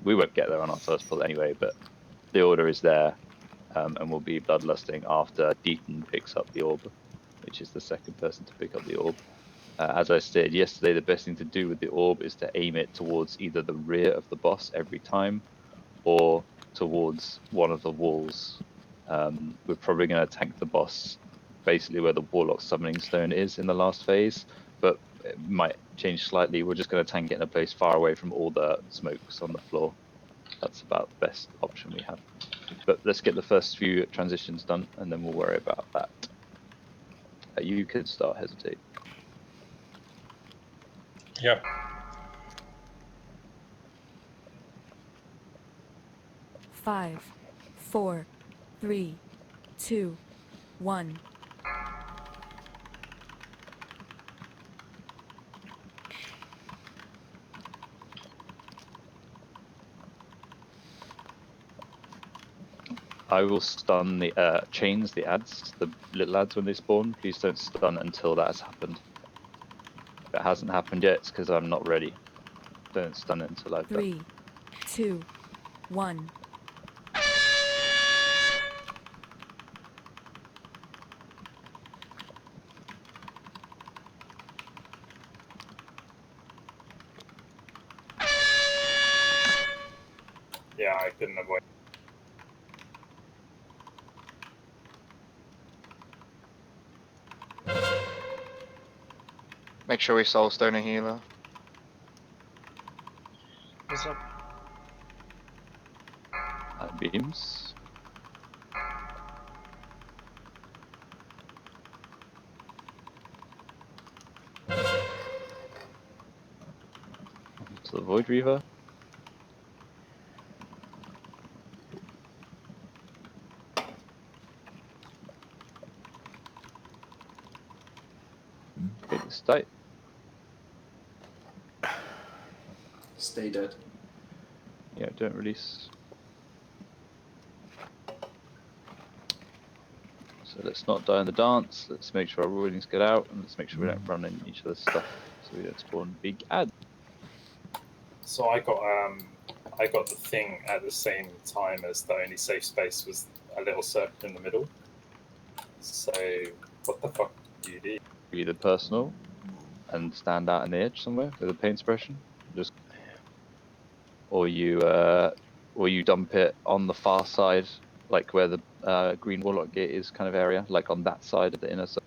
We won't get there on our first pull anyway, but the order is there, and we'll be bloodlusting after Deaton picks up the orb, which is the second person to pick up the orb. As I stated yesterday, the best thing to do with the orb is to aim it towards either the rear of the boss every time, or towards one of the walls. We're probably going to tank the boss basically where the Warlock Summoning Stone is in the last phase, but it might change slightly. We're just going to tank it in a place far away from all the smokes on the floor. That's about the best option we have. But let's get the first few transitions done, and then we'll worry about that. You can start Hesitate. Yep. Five, 4, 3, 2, 1. I will stun the chains, the ads, the little ads when they spawn. Please don't stun until that has happened. If it hasn't happened yet, it's because I'm not ready. Don't stun it until I've done. 3, 2, 1. Yeah, I couldn't avoid. Make sure we soulstone a healer. What's up? Beams. To the Void Reaver. Okay, this tight. Stay dead. Yeah, don't release. So let's not die in the dance. Let's make sure our rulings get out, and let's make sure we don't run in each other's stuff, so we don't spawn big ads. So I got the thing at the same time as the only safe space was a little circle in the middle. So what the fuck do you do? Either personal and stand out on the edge somewhere with a pain suppression, just, or you dump it on the far side, like where the green warlock gate is, kind of area, like on that side of the inner circle.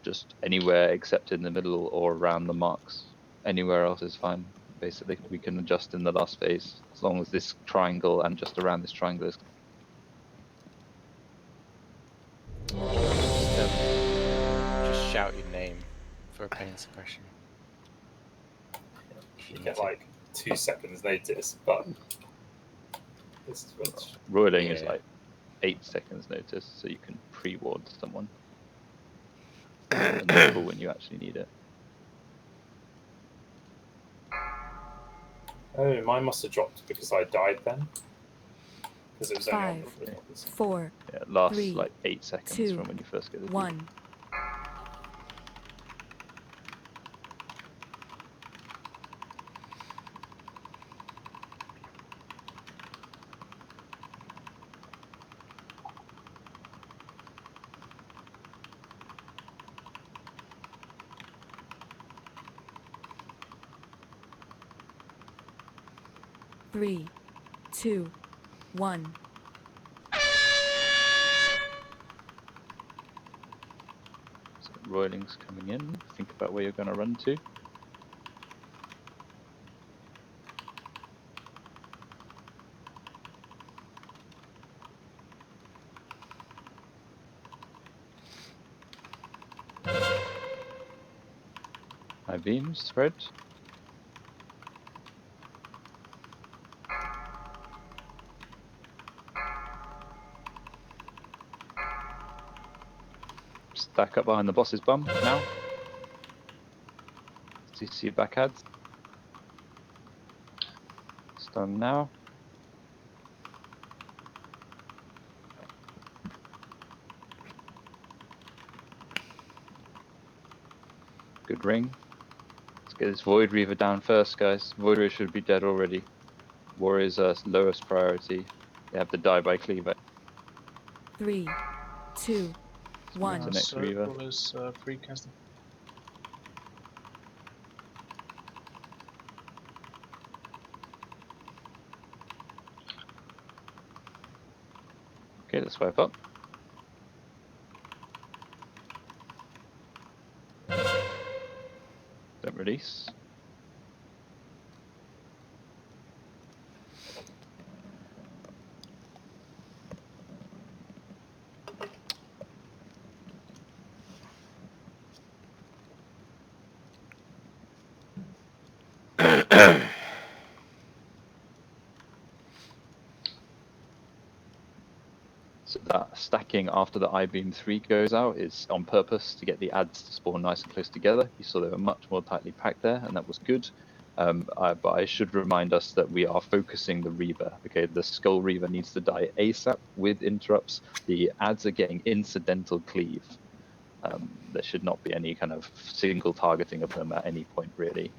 Just anywhere except in the middle or around the marks. Anywhere else is fine. Basically, we can adjust in the last phase as long as this triangle and just around this triangle is. Just shout your name for a pain suppression. You get like 2 seconds notice, but this is what. Roiling is like 8 seconds notice, so you can pre-ward someone. And then pull when you actually need it. Oh, mine must have dropped because I died then. Because it was only on 5, the 4, Yeah, it lasts 3, like 8 seconds 2, from when you first get the 1. Three, 2, 1. So roiling's coming in. Think about where you're going to run to. High beams, spread. Stack up behind the boss's bum now. CC backheads. Stun now. Good ring. Let's Get this Void Reaver down first, guys. Void Reaver should be dead already. Warriors are lowest priority. They have to die by cleaver. 3, 2, What's the 1. next Reaver? Circle is free casting. Okay, let's swipe up. Don't release. So that stacking after the I-beam 3 goes out is on purpose to get the adds to spawn nice and close together. You saw they were much more tightly packed there, and that was good. But I should remind us that we are focusing the Reaver. Okay, the Skull Reaver needs to die ASAP with interrupts. The adds are getting incidental cleave. There should not be any kind of single targeting of them at any point, really.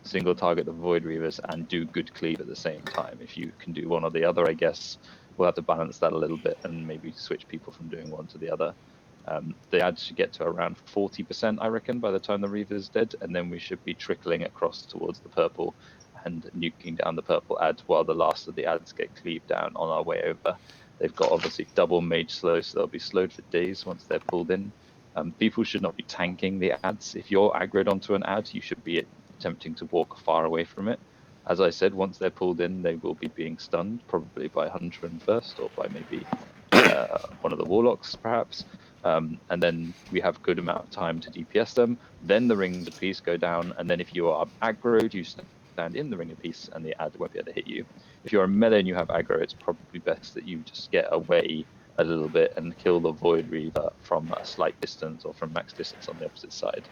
Single target the Void Reavers and do good cleave at the same time. If you can do one or the other, I guess we'll have to balance that a little bit and maybe switch people from doing one to the other. The ads should get to around 40%, I reckon, by the time the Reaver's dead, and then we should be trickling across towards the purple and nuking down the purple ads while the last of the ads get cleaved down on our way over. They've got obviously double mage slow, so they'll be slowed for days once they're pulled in. People should not be tanking the ads. If you're aggroed onto an ad, you should be attempting to walk far away from it. As I said, once they're pulled in, they will be being stunned, probably by Hunter first, or by maybe one of the Warlocks, perhaps. And then we have good amount of time to DPS them. Then the rings of peace go down, and then if you are aggroed, you stand in the ring of peace, and the ad won't be able to hit you. If you're a melee and you have aggro, it's probably best that you just get away a little bit and kill the Void Reaver from a slight distance or from max distance on the opposite side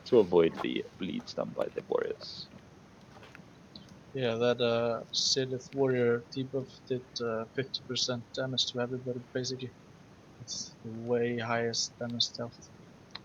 to avoid the bleeds done by the warriors. Yeah, that Sylith Warrior debuff did 50% damage to everybody, basically. It's the way highest damage stealth.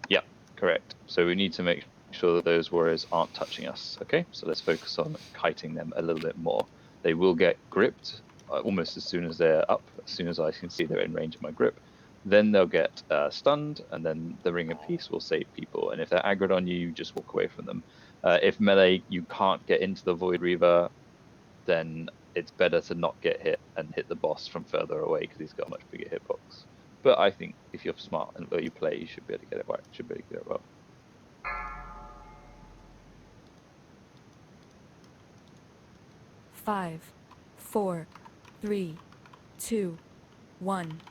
Yeah, correct. So we need to make sure that those warriors aren't touching us. Okay, so let's focus on kiting them a little bit more. They will get gripped almost as soon as they're up, as soon as I can see they're in range of my grip. Then they'll get stunned, and then the Ring of Peace will save people. And if they're aggroed on you, you just walk away from them. If melee, you can't get into the Void Reaver, then it's better to not get hit and hit the boss from further away because he's got a much bigger hitbox. But I think if you're smart and well you play, you should be able to get it right. Should be able to get it well. 5, 4, 3, 2, 1.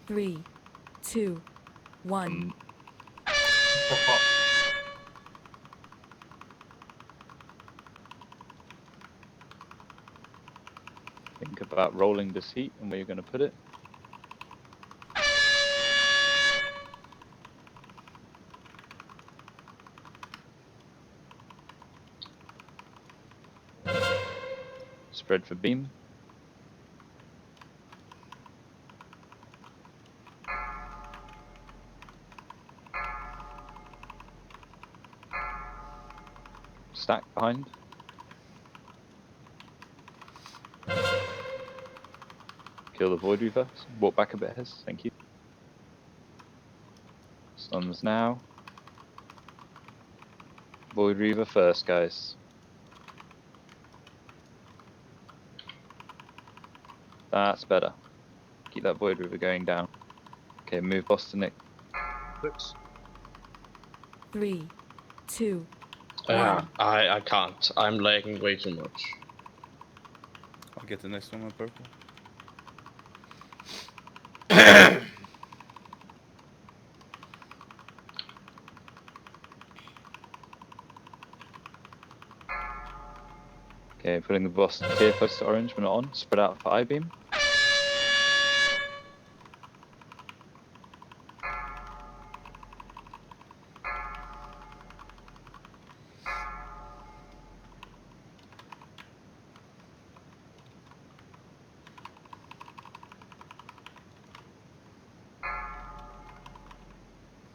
Three, two, one. Think about rolling this heat and where you're going to put it. Spread for beam. Stack behind. Kill the Void Reaver. Walk back a bit, Hez. Thank you. Stuns now. Void Reaver first, guys. That's better. Keep that Void Reaver going down. Okay, move boss to Nick. Looks. 3, 2, I can't. I'm lagging way too much. I'll get the next one on purple. Okay, putting the boss tier first to orange, we're not on. Spread out for I-beam.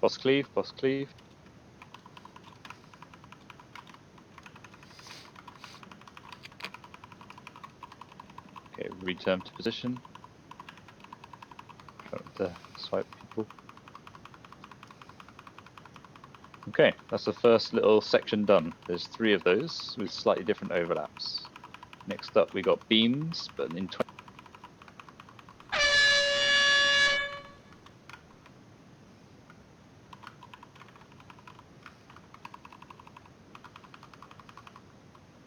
Boss cleave, boss cleave. Okay, return to position. Try not to swipe people. Okay, that's the first little section done. There's 3 of those with slightly different overlaps. Next up, we got beams, but in 20.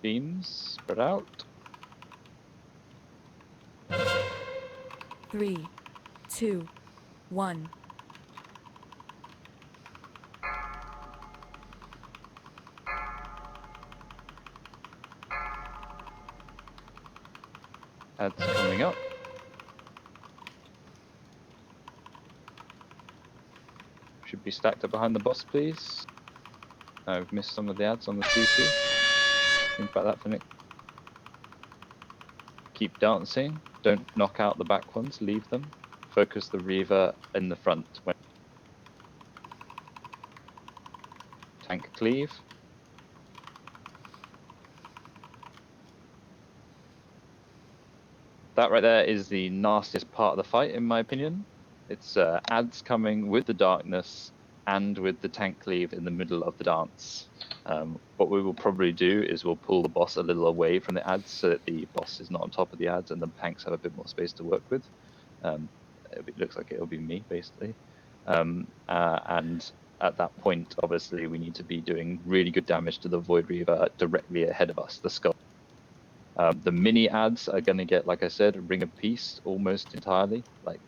Beams spread out. 3, 2, 1. Ads coming up. Should be stacked up behind the boss, please. I've missed some of the ads on the CC. Think about that for next. Keep dancing. Don't knock out the back ones. Leave them. Focus the Reaver in the front. Tank cleave. That right there is the nastiest part of the fight, in my opinion. It's ads coming with the darkness and with the tank cleave in the middle of the dance. What we will probably do is we'll pull the boss a little away from the ads so that the boss is not on top of the ads and the tanks have a bit more space to work with. It looks like it'll be me, basically. And at that point, obviously, we need to be doing really good damage to the Void Reaver directly ahead of us, the skull. The mini ads are going to get, like I said, a ring of peace almost entirely. Like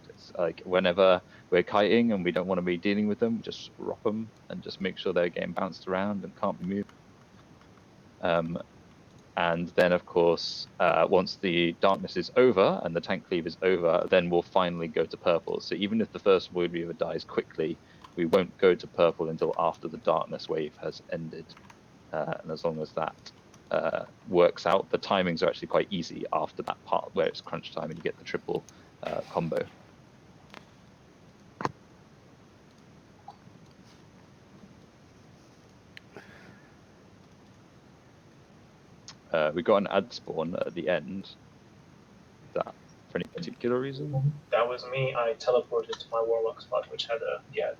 whenever we're kiting and we don't want to be dealing with them, just rock them and just make sure they're getting bounced around and can't be moved. And then, of course, once the darkness is over and the tank cleave is over, then we'll finally go to purple. So even if the first Void Reaver dies quickly, we won't go to purple until after the darkness wave has ended. And as long as that works out, the timings are actually quite easy after that part where it's crunch time and you get the triple combo. We got an ad spawn at the end. Is that for any particular reason? That was me. I teleported to my warlock spot, which had a ad.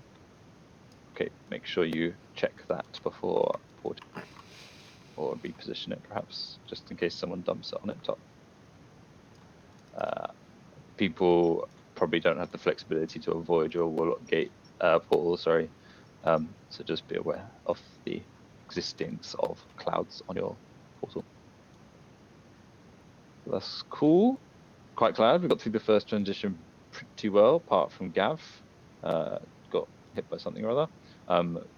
Okay, make sure you check that before porting, or reposition it perhaps, just in case someone dumps it on it top. People probably don't have the flexibility to avoid your warlock gate portal, sorry. So just be aware of the existence of clouds on your portal. So that's cool. Quite glad we got through the first transition pretty well, apart from Gav. Got hit by something or other.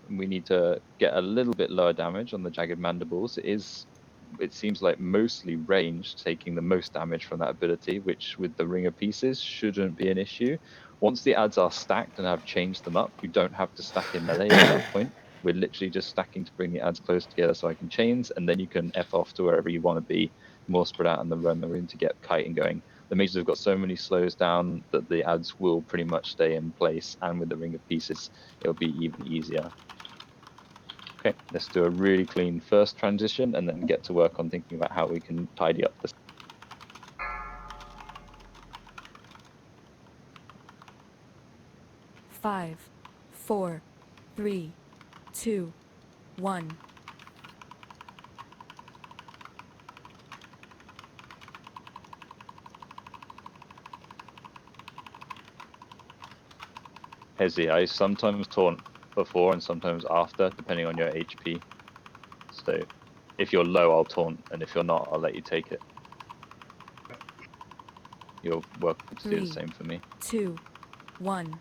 We need to get a little bit lower damage on the Jagged Mandibles. It seems like mostly ranged, taking the most damage from that ability, which with the Ring of Pieces shouldn't be an issue. Once the ads are stacked and I've changed them up, we don't have to stack in melee at that point. We're literally just stacking to bring the ads close together so I can chains, and then you can F off to wherever you want to be, more spread out in the room to get kiting going. The mages have got so many slows down that the ads will pretty much stay in place, and with the Ring of Pieces, it'll be even easier. Okay, let's do a really clean first transition and then get to work on thinking about how we can tidy up this. Five, 4, 3, 2, 1. Hezi, I sometimes taunt before and sometimes after, depending on your HP. So if you're low, I'll taunt, and if you're not, I'll let you take it. You're welcome to do the 3, same for me. 2, 1.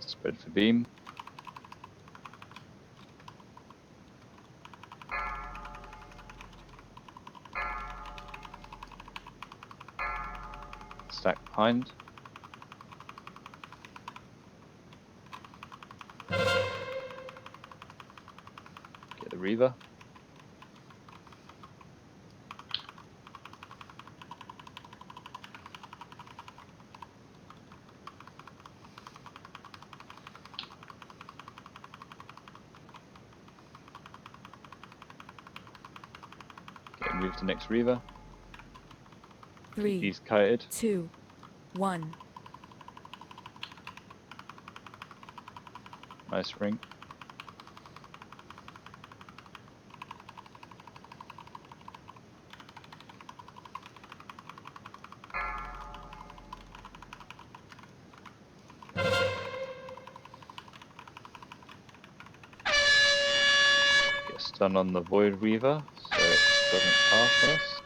Spread for beam. stack behind. Get the Reaver. Okay, move to next Reaver. Three, He's kited. 2, 1. Nice ring. Get stun on the Void Weaver, so it doesn't pass us.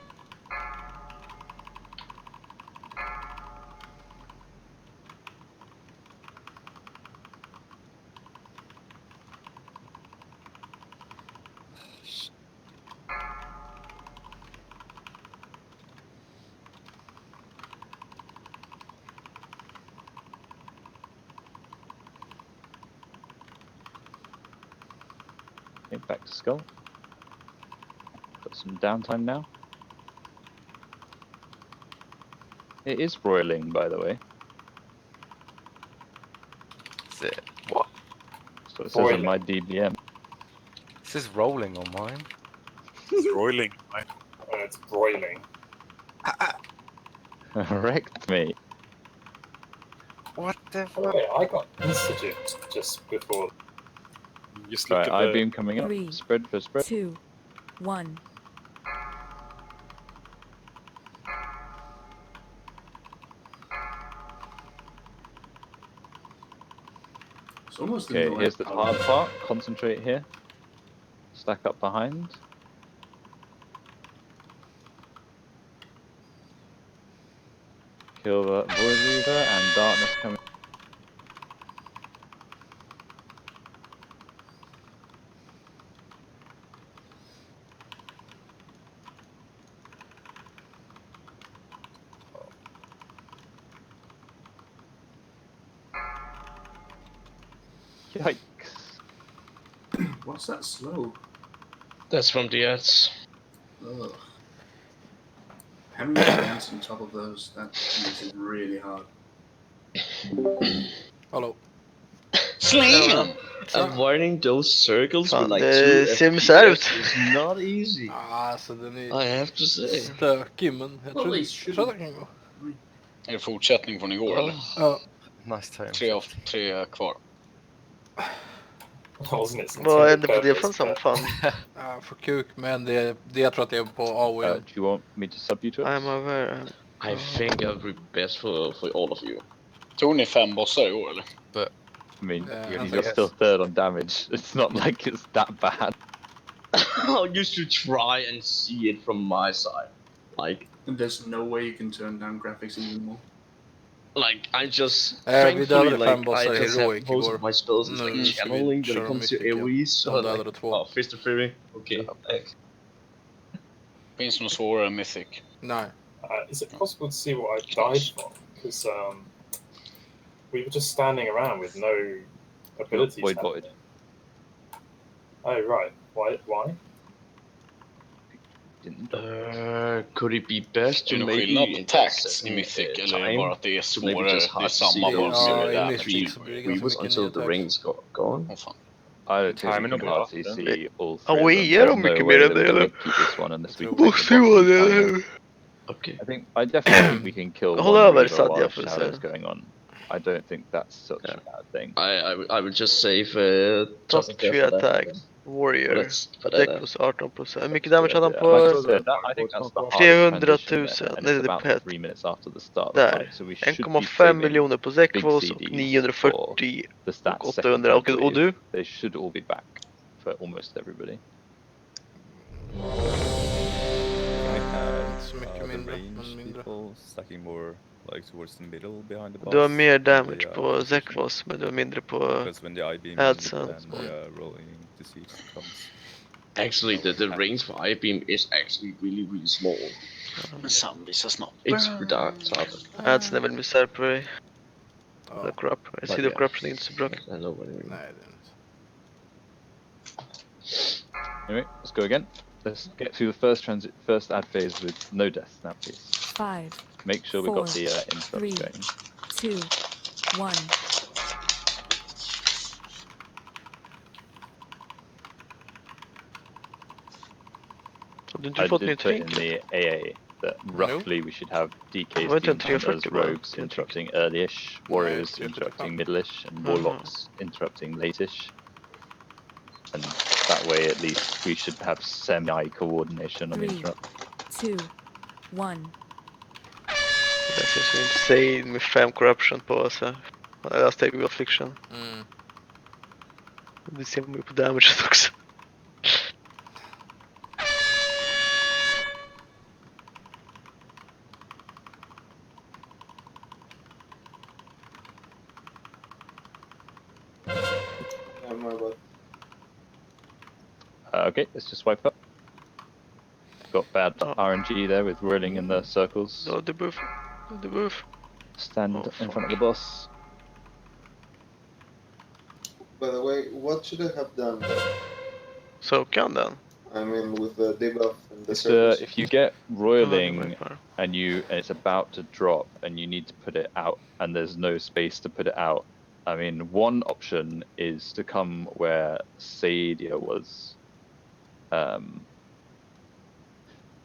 Okay, back to Skull. Got some downtime now. It is broiling, by the way. Is it? What? So it says on Broiling. my DBM. This is rolling on mine. It's roiling. Right? It's broiling. Wrecked me. What the Oh, fuck? wait, I got Institute just before. Just look Right, at I-beam coming up. 3, Spread for spread. 2, 1. It's almost Okay, annoying. here's the hard part. Concentrate here. Stack up behind. Kill the Void Weaver and Darkness coming. Yikes. What's that slow? That's from the ads. Ugh. Having events on top of those, that makes it really hard. Hallå. Slam! Avoiding those circles with Fan, like det 2 ser misär ut. FPS is not easy. Alltså den är I have to say. stökig, men jag tror det kan gå. Är det fortsättning från igår eller? Ja. Nice time. Tre kvar. Wasn't it? Vad hände på det från som fan? Ja, för kuk, men det jag tror att det är på AOE. Do you want me to sub you to it? I'm aware. I think it would be best for all of you. Tog ni 5 bossar igår eller? I mean, I you're still third on damage. It's not like it's that bad. You should try and see it from my side. Like, And there's no way you can turn down graphics even more. I just Vi thankfully dödade 5 I bossar just heroic have most igår. of my spells is Nu like ska vi channeling when köra it comes to mythic igen. AoE. So De dödade like, 2. Fist of Fury. Okay. Finns det något svårare än Mythic? Nej. Is it possible to see what I died from? Because we were just standing around with no abilities. Void Void. Oh right. Why? Could it be best to Är det maybe skillnad på tax set i Mythic a eller är det time? bara att det är So maybe svårare? just Det är hard to samma see boss those, med i damage. Mythic så blir det ganska Reavers mycket until the nya rings gone. Åh fan. I don't think Timing we can of hardly the see all Ja, three we of är them. de There's mycket no mer way än that det, we're eller? gonna keep this one unless we Måste ju vara det, eller hur? Okay. I definitely think we can kill Håll one över Reaver Sadja while för att Shadow's säga. going on. I don't think that's such a bad thing. I would just save Plus Tucker 3 for that. attack. Warrior. Let's put that Attack out. plus 18%. Hur mycket damage hade han Like på? I said, I think that's the hardest 300 transition 000. there, and Nej, it's det är about pet. 3 minutes after the start of the Där. fight, so we should be 1,5 saving miljoner på big Zekvos och CDs 940 the stats och second 800. time Och du? They should all be back for almost everybody. Så mycket mindre, men mindre. Stacking more like towards the middle behind the boss. Du har mer damage på Zekvos, men du har mindre på Because when the I-beam Adsen. and the rolling to see it comes. Actually, the range for I-beam is actually really small. Men zombies är snart. It's dark, Saben. Ads är väl misär på dig. Ja. The corrupt. Jag ser But the yeah. corruption är inte så bra. I know what you mean. Nej, det är inte. Anyway, let's go again. Let's get through the first ad phase with no deaths now, please. 5, Make sure we got the interrupts 3, going. 2, 1. Så du I inte fått did nytt put in fink? the AA that roughly we should have DKs Wait being until done as 340 bara. rogues interrupting early-ish, warriors 345. interrupting middle-ish, and Mhm. warlocks interrupting late-ish. And that way at least we should have semi-coordination on 3, interrupt. 2, 1. Det ser så insane med 5 corruption på så. Eller steg of affliction. Mm. Det ser man ju på damaget också. Okay, let's just swipe up. Got bad Oh. RNG there with whirling in the circles. No debuff. No debuff. Stand Oh, in front of fuck. the boss. By the way, what should I have done there? So can then. I mean, with the debuff and the It's, circles. if you get roiling Oh, and it's about to drop and you need to put it out and there's no space to put it out, I mean, one option is to come where Sadia was,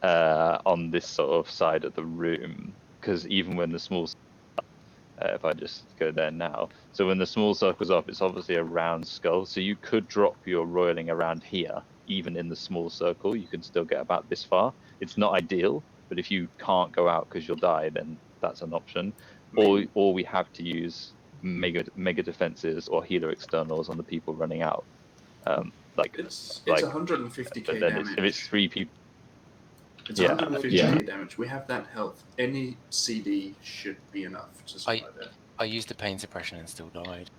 on this sort of side of the room, because even when the small, if I just go there now, so when the small circle's up, it's obviously a round skull, so you could drop your roiling around here, even in the small circle, you can still get about this far. It's not ideal, but if you can't go out because you'll die, then that's an option. Or we have to use mega defenses or healer externals on the people running out. It's like 150k but then damage. if it's 3 people, It's yeah, 150k damage. We have that health. Any CD should be enough to survive it. I used the pain suppression and still died.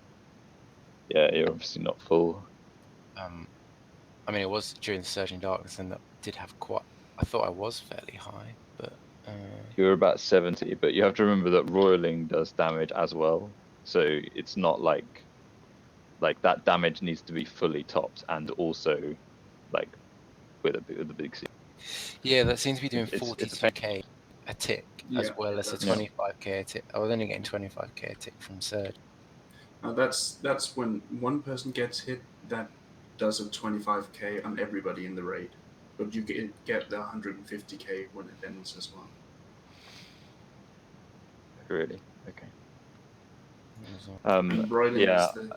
yeah, you're obviously not full. I mean, it was during the Surging Darkness, and that did have quite. I thought I was fairly high, but You're about 70, but you have to remember that roiling does damage as well. So it's not like that damage needs to be fully topped and also like with a big C. yeah, that seems to be doing It's 42k a tick as Yeah, well as a that's- 25k a tick. I was only getting 25k a tick from Surge. That's when one person gets hit, that does a 25k on everybody in the raid. But you get the 150k when it ends as well. Really? Okay. And broiling yeah. is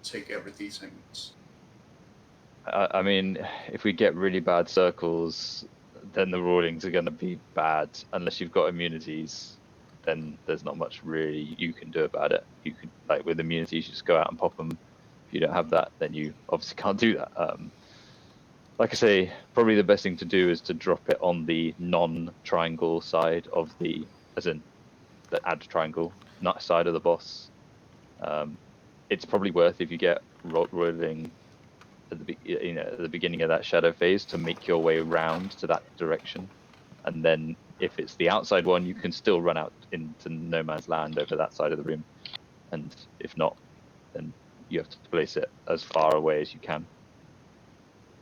take every D-segments. I mean, if we get really bad circles, then the roilings are going to be bad. Unless you've got immunities, then there's not much really you can do about it. You could, like with immunities, you just go out and pop them. If you don't have that, then you obviously can't do that. Like I say, probably the best thing to do is to drop it on the non-triangle side of the, as in the add triangle, not side of the boss. It's probably worth if you get roiling at the beginning of that shadow phase to make your way round to that direction, and then if it's the outside one, you can still run out into no man's land over that side of the room, and if not, then you have to place it as far away as you can.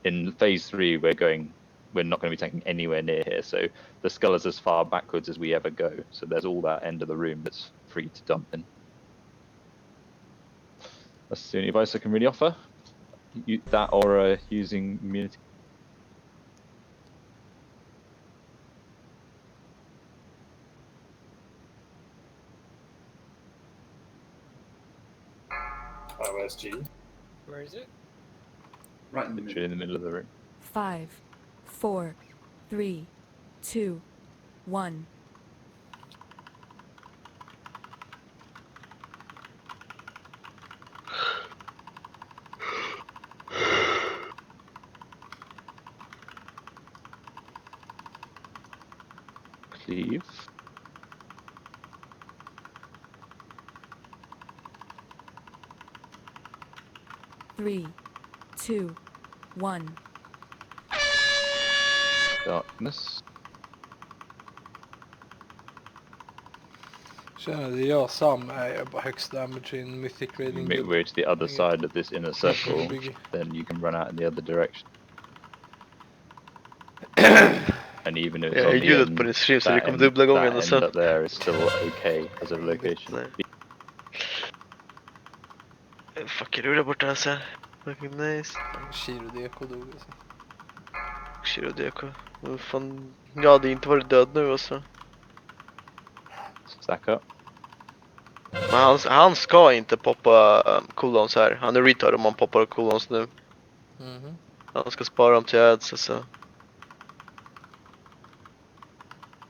In phase 3, we're not going to be taking anywhere near here, so the skull is as far backwards as we ever go, so there's all that end of the room that's free to dump in. That's the only advice I can really offer. That or using immunity. Where's G? Where is it? Right in the Literally in the middle of the room. 5, 4, 3, 2, 1. Cleave. Three, 2, 1. Darkness. Tjena, det är jag Sam. Jag bara högst damage in Mythic Raiding Guild. We're to the other Inget. side of this inner circle, Biggie. then you can run out in the other direction. And even if it's Jag on är the ljudet på end, din stream så det that kommer end, dubbla gången that och sen. end up there is still okay as a location. Fuck, är du där borta alltså? Fucking nice. Shiro Deko dog alltså. Shiro Deko. Fan, jag hade inte varit död nu alltså. Stack up. Men han ska inte poppa cooldowns här. Han är retard om man poppar cooldowns nu. Mhm. Han ska spara dem till ads alltså.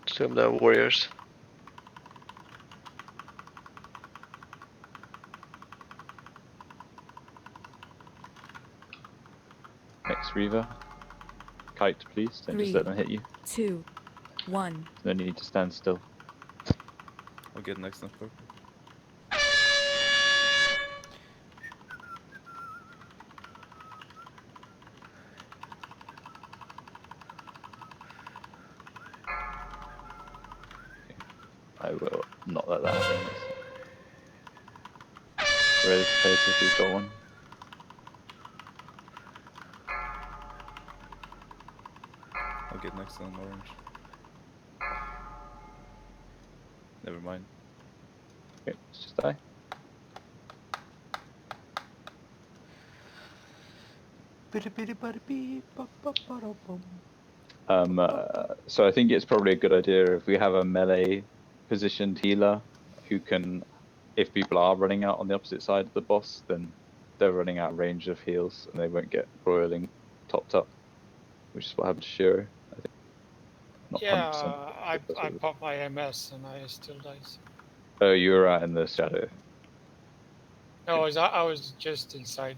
Se om det är warriors. Next Reaver. Kite, please. Don't just let them hit you. 2, 1. No need to stand still. I'll get next on purple. I will not let that happen. Ready to face if we've got one. I'll get next on orange. Never mind. Okay, let's just die. So I think it's probably a good idea if we have a melee positioned healer who can, if people are running out on the opposite side of the boss, then they're running out of range of heals and they won't get roiling topped up, which is what happened to Shiro, I think. Not Yeah, 100%. I popped my MS and I still dies. Oh, you were out in the shadow. No, I was just inside.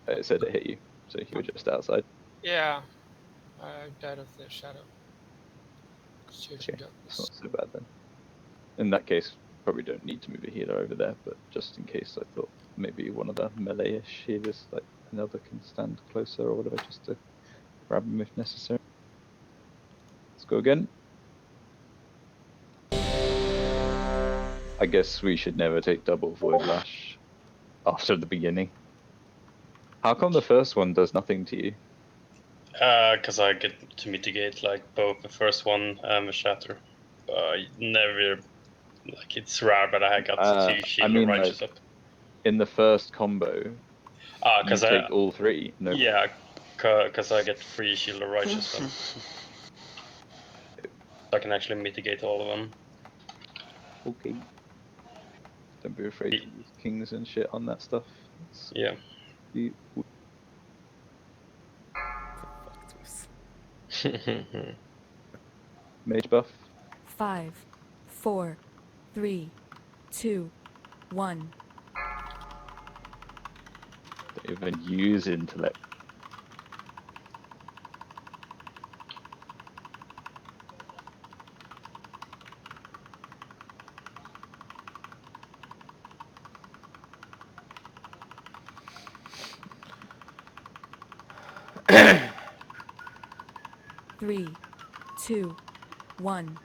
It said it hit you, so you were just outside. Yeah, I died of the shadow. Searching Okay, darkness. it's not so bad then. In that case, probably don't need to move a healer over there, but just in case, I thought maybe one of the melee-ish healers, like another, can stand closer or whatever, just to grab him if necessary. Let's go again. I guess we should never take double Void Lash after the beginning. How come the first one does nothing to you? Because I get to mitigate like both the first one and the shatter. Never, like it's rare, but I got two shield of righteous like, up. in the first combo, you take all three. No. Yeah, because I get 3 shield of righteous then. I can actually mitigate all of them. Okay. Don't be afraid to use kings and shit on that stuff. Yeah. Mage buff. 5, 4, 3, 2, 1. Don't even use intellect. Three, 2, 1.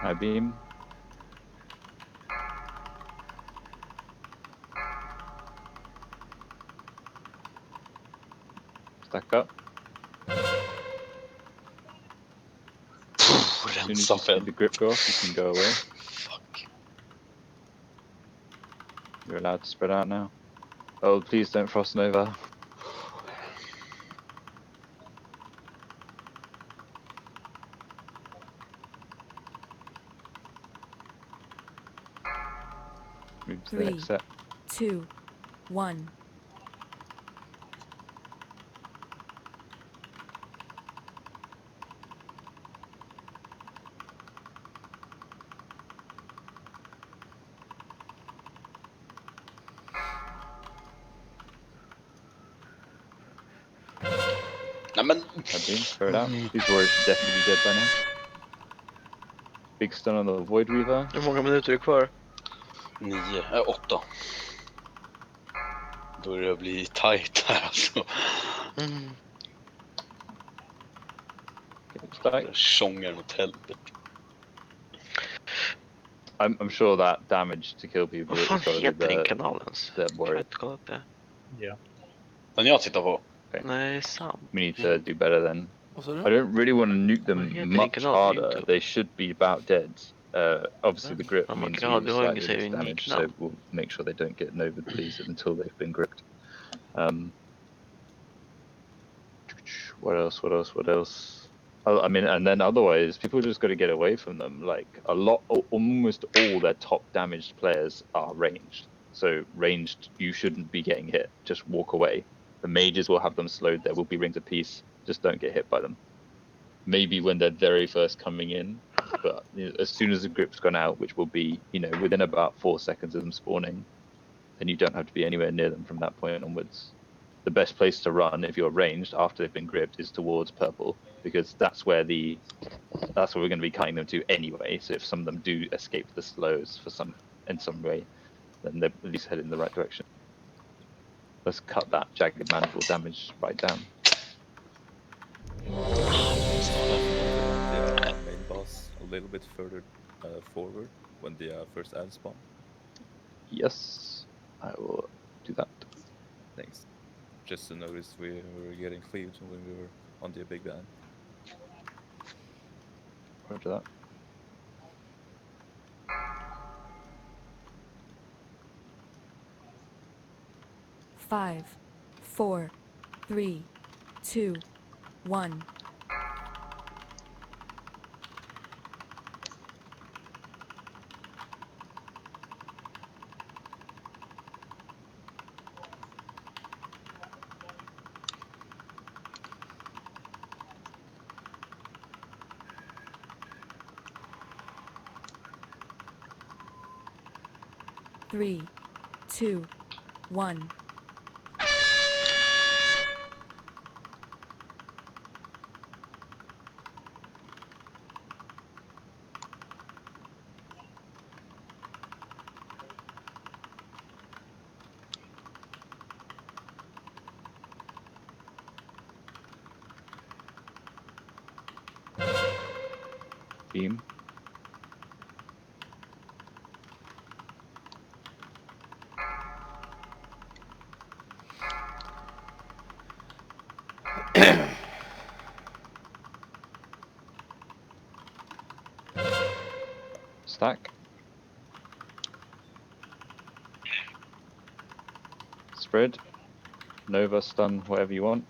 High beam. Stack up. As soon as you see the grip go off, you can go away. Fuck. You're allowed to spread out now. Oh, please don't frost nova. Move to the 3, next set. 2, 1. Nej men... I've been, throw it out. These warriors should definitely be dead by now. Big stun on the Void Weaver. Hur många minuter är det kvar? 8. Börjar det bli tight här alltså. Tjongar mot helvete. I'm sure that damage to kill people is probably the warrior. Yeah. Den jag tittar på. Nej, Sam. We need to do better then. Vad sa I du? don't really want to nuke them heter din much kanal på harder. YouTube? They should be about dead. Obviously, the grip Ja, man means kan we ha- use du har slightly ingen less serie damage, so nicknamn. we'll make sure they don't get nova depleted until they've been gripped. What else? What else? What else? I mean, and then otherwise, people just got to get away from them. Like almost all their top damaged players are ranged. So ranged, you shouldn't be getting hit. Just walk away. The mages will have them slowed. There will be rings of peace. Just don't get hit by them. Maybe when they're very first coming in, but as soon as the grip's gone out, which will be, within about 4 seconds of them spawning, then you don't have to be anywhere near them from that point onwards. The best place to run if you're ranged after they've been gripped is towards purple, because that's where we're going to be cutting them to anyway. So if some of them do escape the slows in some way, then they're at least heading in the right direction. Let's cut that jagged mandible damage right down. The main boss a little bit further forward when the first ad spawn. Yes, I will do that. Thanks. Just to notice we were getting cleaved when we were on the big band. Roger that. Five, 4, 3, 2, 1. Three, 2, 1. Beam. Stack. Spread. Nova, stun, whatever you want.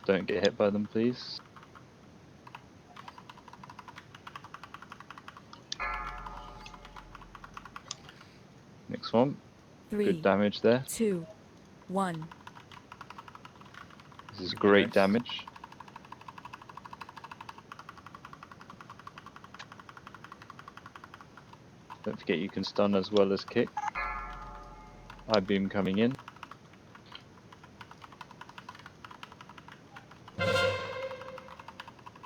Don't get hit by them, please. Next one. 3, Good damage there. 2, 1. This is great damage. Don't forget you can stun as well as kick. High beam coming in.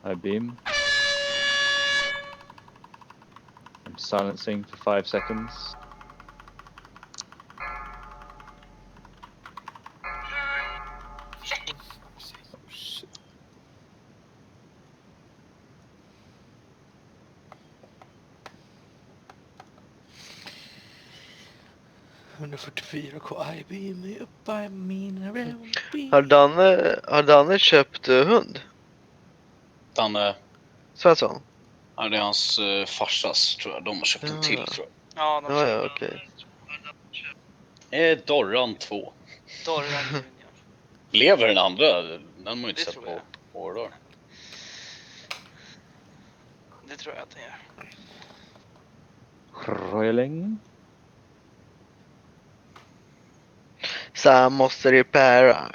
High beam. I'm silencing for 5 seconds. Oh shit. IBM är uppe i mina Har Danne köpt hund? Danne. Svensson? Ja, det är hans farsas tror jag. De har köpt en till tror jag. Ja, de Ja, okej. Dorran 2. Dorran Junior. Lever den andra? Den har man ju inte Det sett tror på jag. år. Det tror jag att den gör. Roiling. Sam måste repara.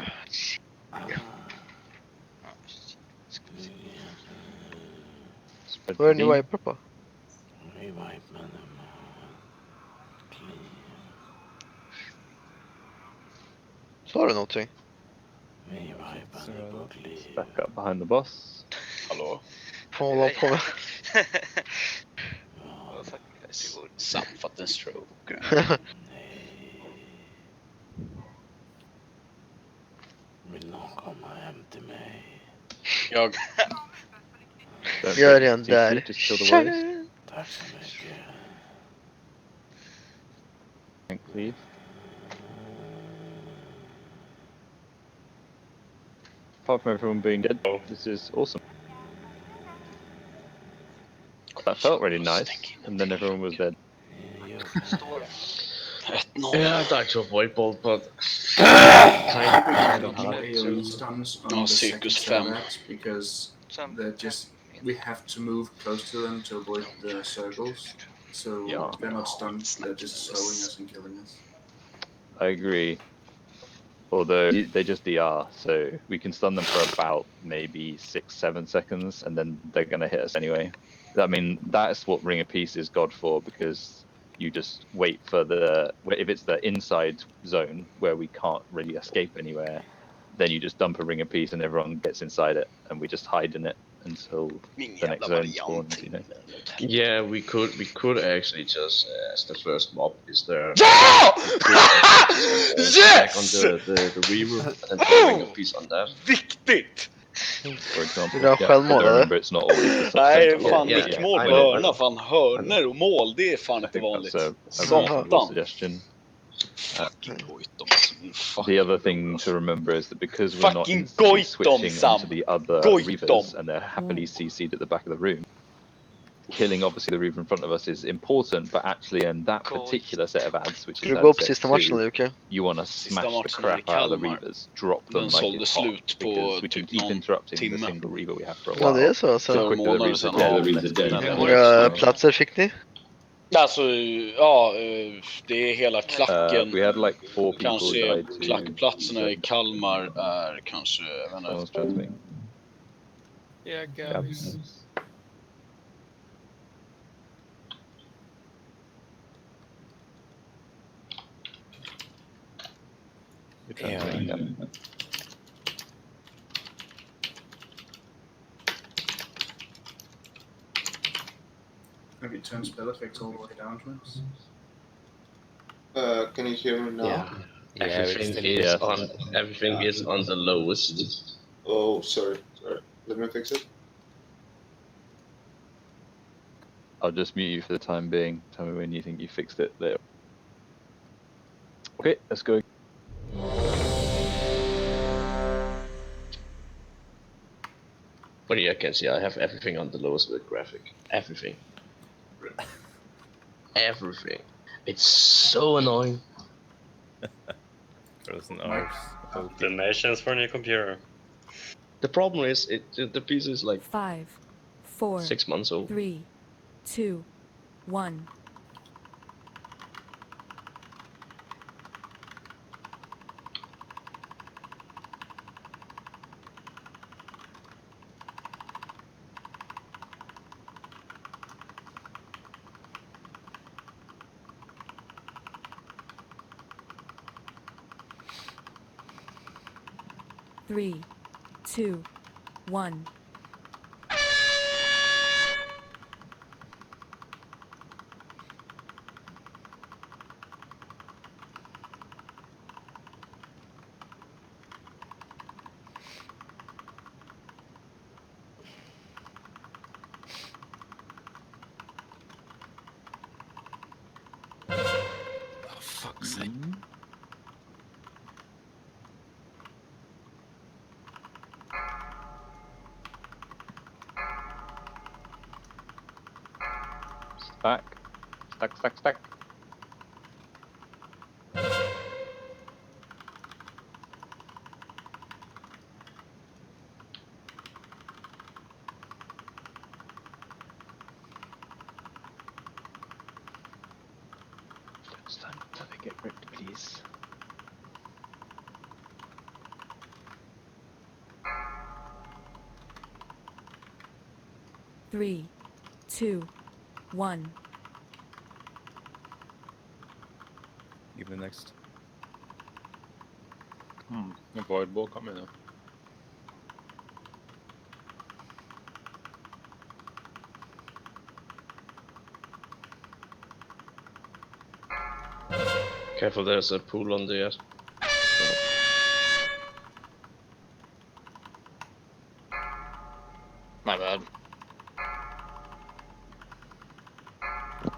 Vad är det ni wipar på? Sa du någonting? Back up behind the boss. Hallå? Fan håller på med? Vad fuck, varsågod. Sampfat en stroke. Vill någon komma hem till mig? Jag... Jag är redan där. Tack så mycket. Thank please. Apart from everyone being dead, this is awesome. That felt really nice, and then everyone was dead. Yeah, I'd like to avoid bold, but kind of hard. AoE stuns on the second Circus set of 5. ads because they're just we have to move close to them to avoid the circles. So they're not stunned; they're just slowing us and killing us. I agree. Although they just DR, so we can stun them for about maybe 6-7 seconds, and then they're gonna hit us anyway. I mean, that's what Ring of Peace is God for, because you just wait for if it's the inside zone where we can't really escape anywhere, then you just dump a Ring of Peace and everyone gets inside it, and we just hide in it until the next zone spawns, you know. yeah, we could actually just as the first mob is there. Yes! On the Reaver and putting a piece on that. Viktigt! For example, Vill du ha självmål eller? remember it's not always the Nej, central fan hole. nickmål på hörna, fan hörnor och mål, det är fan inte vanligt. That's a reasonable Satan! suggestion. Fucking Goitom, alltså. The other thing to remember is that because we're not Fucking instantly Goitom, switching Sam. onto the other Goitom. Reavers and they're happily CC'd at the back of the room, killing obviously the Reaver in front of us is important, but actually in that particular set of ads, which Ska is du gå ad på set sista matchen 2, Luke? you want to smash the crap out of the Reavers, drop them like it's hot, because we can keep interrupting the single Reaver we have for a Ja, while. det är så alltså. The quicker the Reavers are dead, Hur många platser fick ni? Alltså, ja, det är hela klacken. We had like 4 people Kanske died to klackplatserna i Kalmar är kanske, jag vet inte. Yeah, guys. Have you turned spell effects all the way down, Twins? Can you hear me now? Yeah, everything is on the lowest. Oh, sorry. Let me fix it. I'll just mute you for the time being. Tell me when you think you fixed it there. Okay, let's go. But yeah, I can see I have everything on the lowest with graphic. Everything. Everything. It's so annoying. Frozen arms. Donations for a new computer. The problem is, the piece is like 5, 4, 6 months old. 3, 2, 1. Three, 2, 1. Oh, fuck's sake. Stack. Don't they get ripped, please? Three, 2, 1. Give me next. En void ball kommer nu. Careful, there's a pool on the edge. My bad.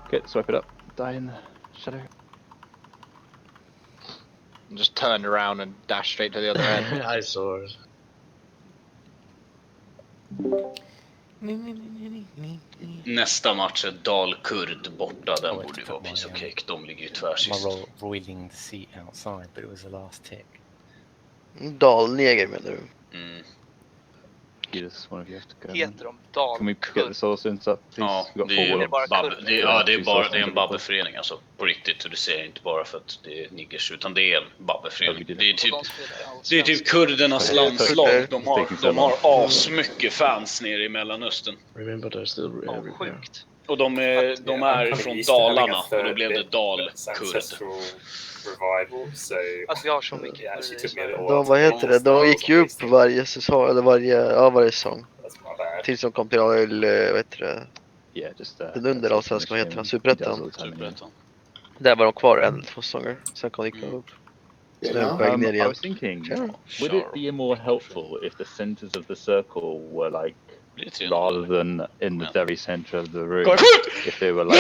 Okay, swipe it up. Die in the shadow. Just turned around and dashed straight to the other end. I saw it. Nästa match är Dalkurd borta. Den borde ju vara piece of cake. De ligger ju tvärsist. Roiling the seat outside, but it was the last tick. Dalneger menar du? Yes, one of you have to go. Heter de Dalkurd? Can we get the soul stones up, please? Ja, We've got det är, 4 ju wolves. det är en babbeförening alltså. På riktigt. Och det säger jag inte bara för att det är niggers. Utan det är en babbeförening. Det är typ kurdernas landslag. De har asmycket fans nere i Mellanöstern. Remember they're still sjukt. Och de är från Dalarna. Och då blev det Dalkurd. Revival, so alltså vi har så mycket de, vad heter det? De gick ju upp varje säsong, eller varje säsong. Tills de kom till vad heter det? Den under allsvenskan, vad heter den? Superettan. Där var de kvar 1-2 säsonger. Sen kom de upp. Så nu är de på väg ner I igen. was thinking, would it be more helpful if the centers of the circle were like, rather than in the very center of the room, if they were like,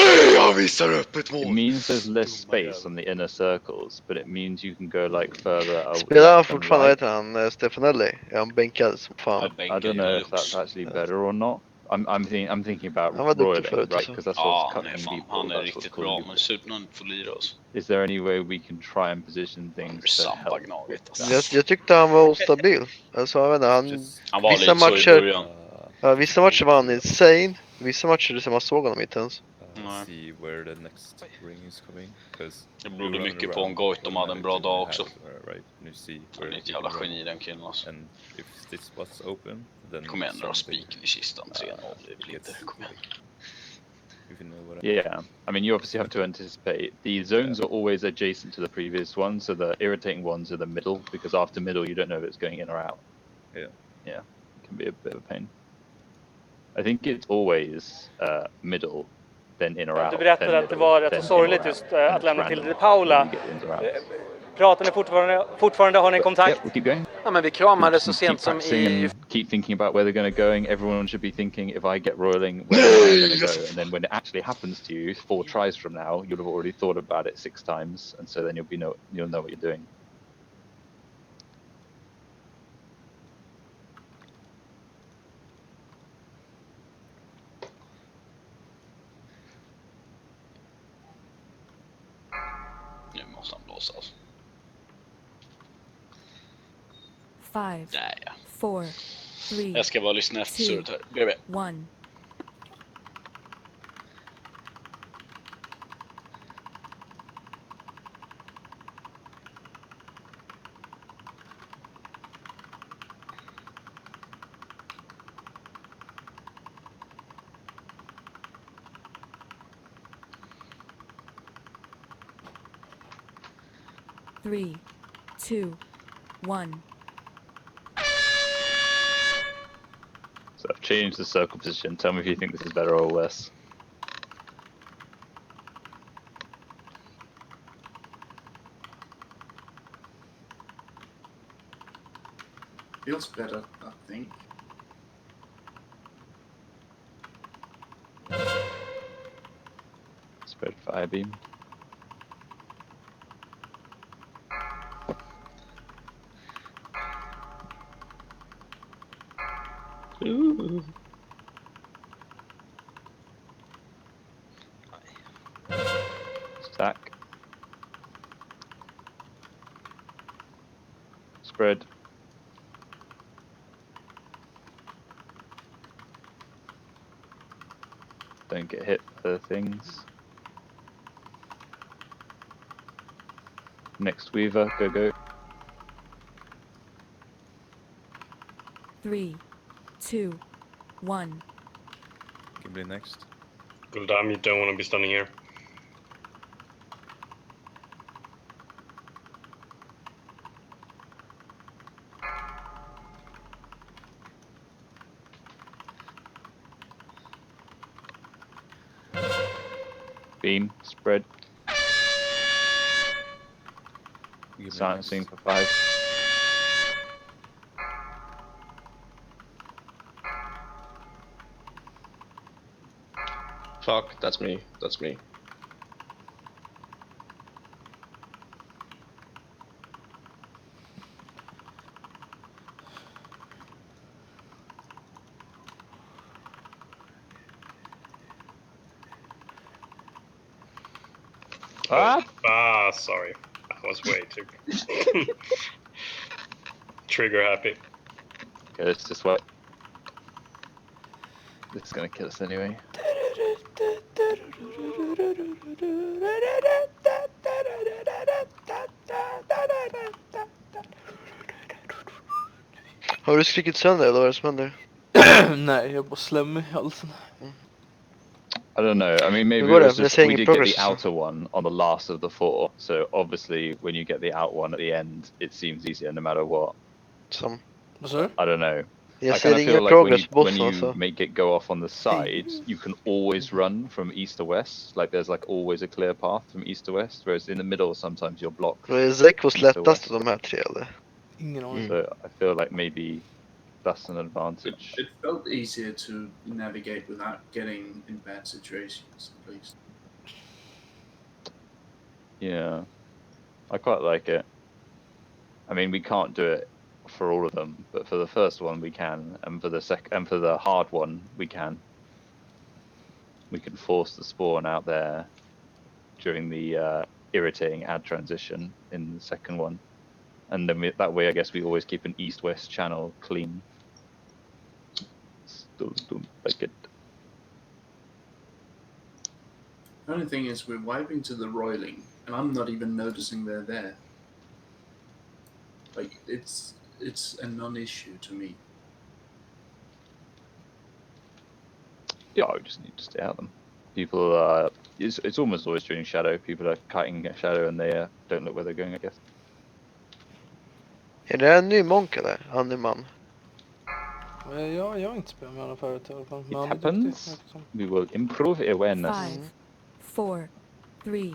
it means there's less space on the inner circles, but it means you can go like further away. Spelar han fortfarande, vad heter han? Stefanelli? Är han bänkad som fan? I don't know if that's actually better or not. I'm thinking about Han var duktig roiling, förut, right? Because that's what's cutting people. Han är That's riktigt what's bra, calling men Superman inte får lira oss. Is there any way we can try and position things to help? Jag tyckte han var ostabil. Alltså jag vet inte, han var vissa lite så i början. Vissa matcher var han insane. Vissa matcher som man såg honom inte ens. See where the next ring is coming. Det berodde mycket på om Goitom hade en bra dag också. Right, and you see Han är ett jävla geni den killen alltså. And if this was open, then kom igen, dra spiken i kistan 3-0. Det blir inte. Kom igen. Yeah, I mean, you obviously have to anticipate. The zones are always adjacent to the previous one, so the irritating ones are the middle, because after middle you don't know if it's going in or out. Yeah. Yeah, it can be a bit of a pain. I think it's always middle, then in or out. Du berättade att det var rätt sorgligt just att lämna till Paula. Pratar ni fortfarande, har ni kontakt? Yeah, we'll keep going. Ja, men vi kramades så sent som i... Keep thinking about where they're going to going. Everyone should be thinking, if I get roiling, where am I going to go? And then when it actually happens to you, 4 tries from now, you'll have already thought about it 6 times, and so then you'll know what you're doing. Nu måste han blåsa alltså. 5, 4, 3, jag ska bara lyssna efter surret här. BB. 1. Three, 2, 1. So I've changed the circle position. Tell me if you think this is better or worse. Feels better, I think. Spread fire beam. Ooh. Stack. Spread. Don't get hit for things. Next Weaver, go. 3, 2, 1. Kimberly next. Guldam, you don't want to be standing here. Beam, spread. Give me Silencing next. for 5. Fuck, that's me. That's me. Sorry. I was way too trigger happy. Okay, let's just wait. This is gonna kill us anyway. Har du skrikit sönder eller vad är det som händer? Nej, jag bara slem i halsen. I don't know. I mean, maybe Hur går it was det? just Det är we ingen did get progress. the outer one on the last of the 4. So obviously, when you get the out one at the end, it seems easier no matter what. Som. Vad sa du? I don't know. Jag I ser kind of ingen feel like progress på when bossen you alltså. make it go off on the side, you can always run from east to west. Like there's like always a clear path from east to west. Whereas in the middle, sometimes you're blocked. Vad är Zekos east to lättast west. av de här 3 eller? Ingen aning. So I feel like maybe that's an advantage. It felt easier to navigate without getting in bad situations, at least. Yeah, I quite like it. I mean, we can't do it for all of them, but for the first one we can, and for the hard one we can. We can force the spawn out there during the irritating add transition in the second one, and then that way I guess we always keep an east-west channel clean. Still don't like it. The only thing is we're wiping to the roiling, and I'm not even noticing they're there. Like it's a non-issue to me. Yeah, we just need to stay out of them. People, it's almost always during shadow. People are kiting a shadow and they don't look where they're going, I guess. Är det en ny monk eller? Han är man. Ja, jag har inte spelat med honom förut i alla fall. It happens. We will improve awareness. 5, 4, 3,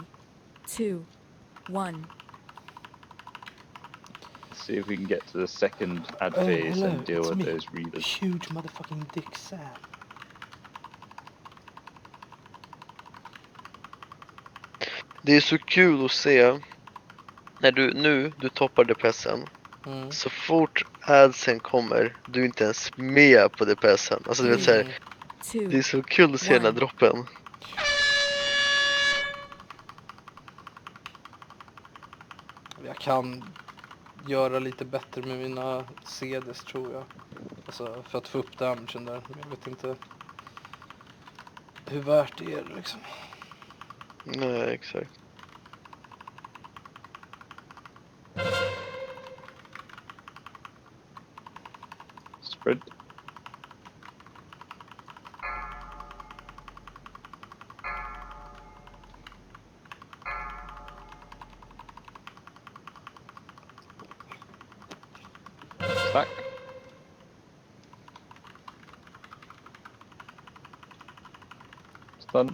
2, 1. See if we can get to the second add phase and deal with those readers. Huge motherfucking dick Sam. Det är så kul att se när du toppar DPSen. Så fort adsen kommer, du är inte ens med på DPSen. Alltså du vet såhär, det är så kul att se den här droppen. Jag kan göra lite bättre med mina CDs tror jag. Alltså för att få upp damagen där. Men jag vet inte hur värt det är liksom. Nej, exakt. Spread. Stack. Stun.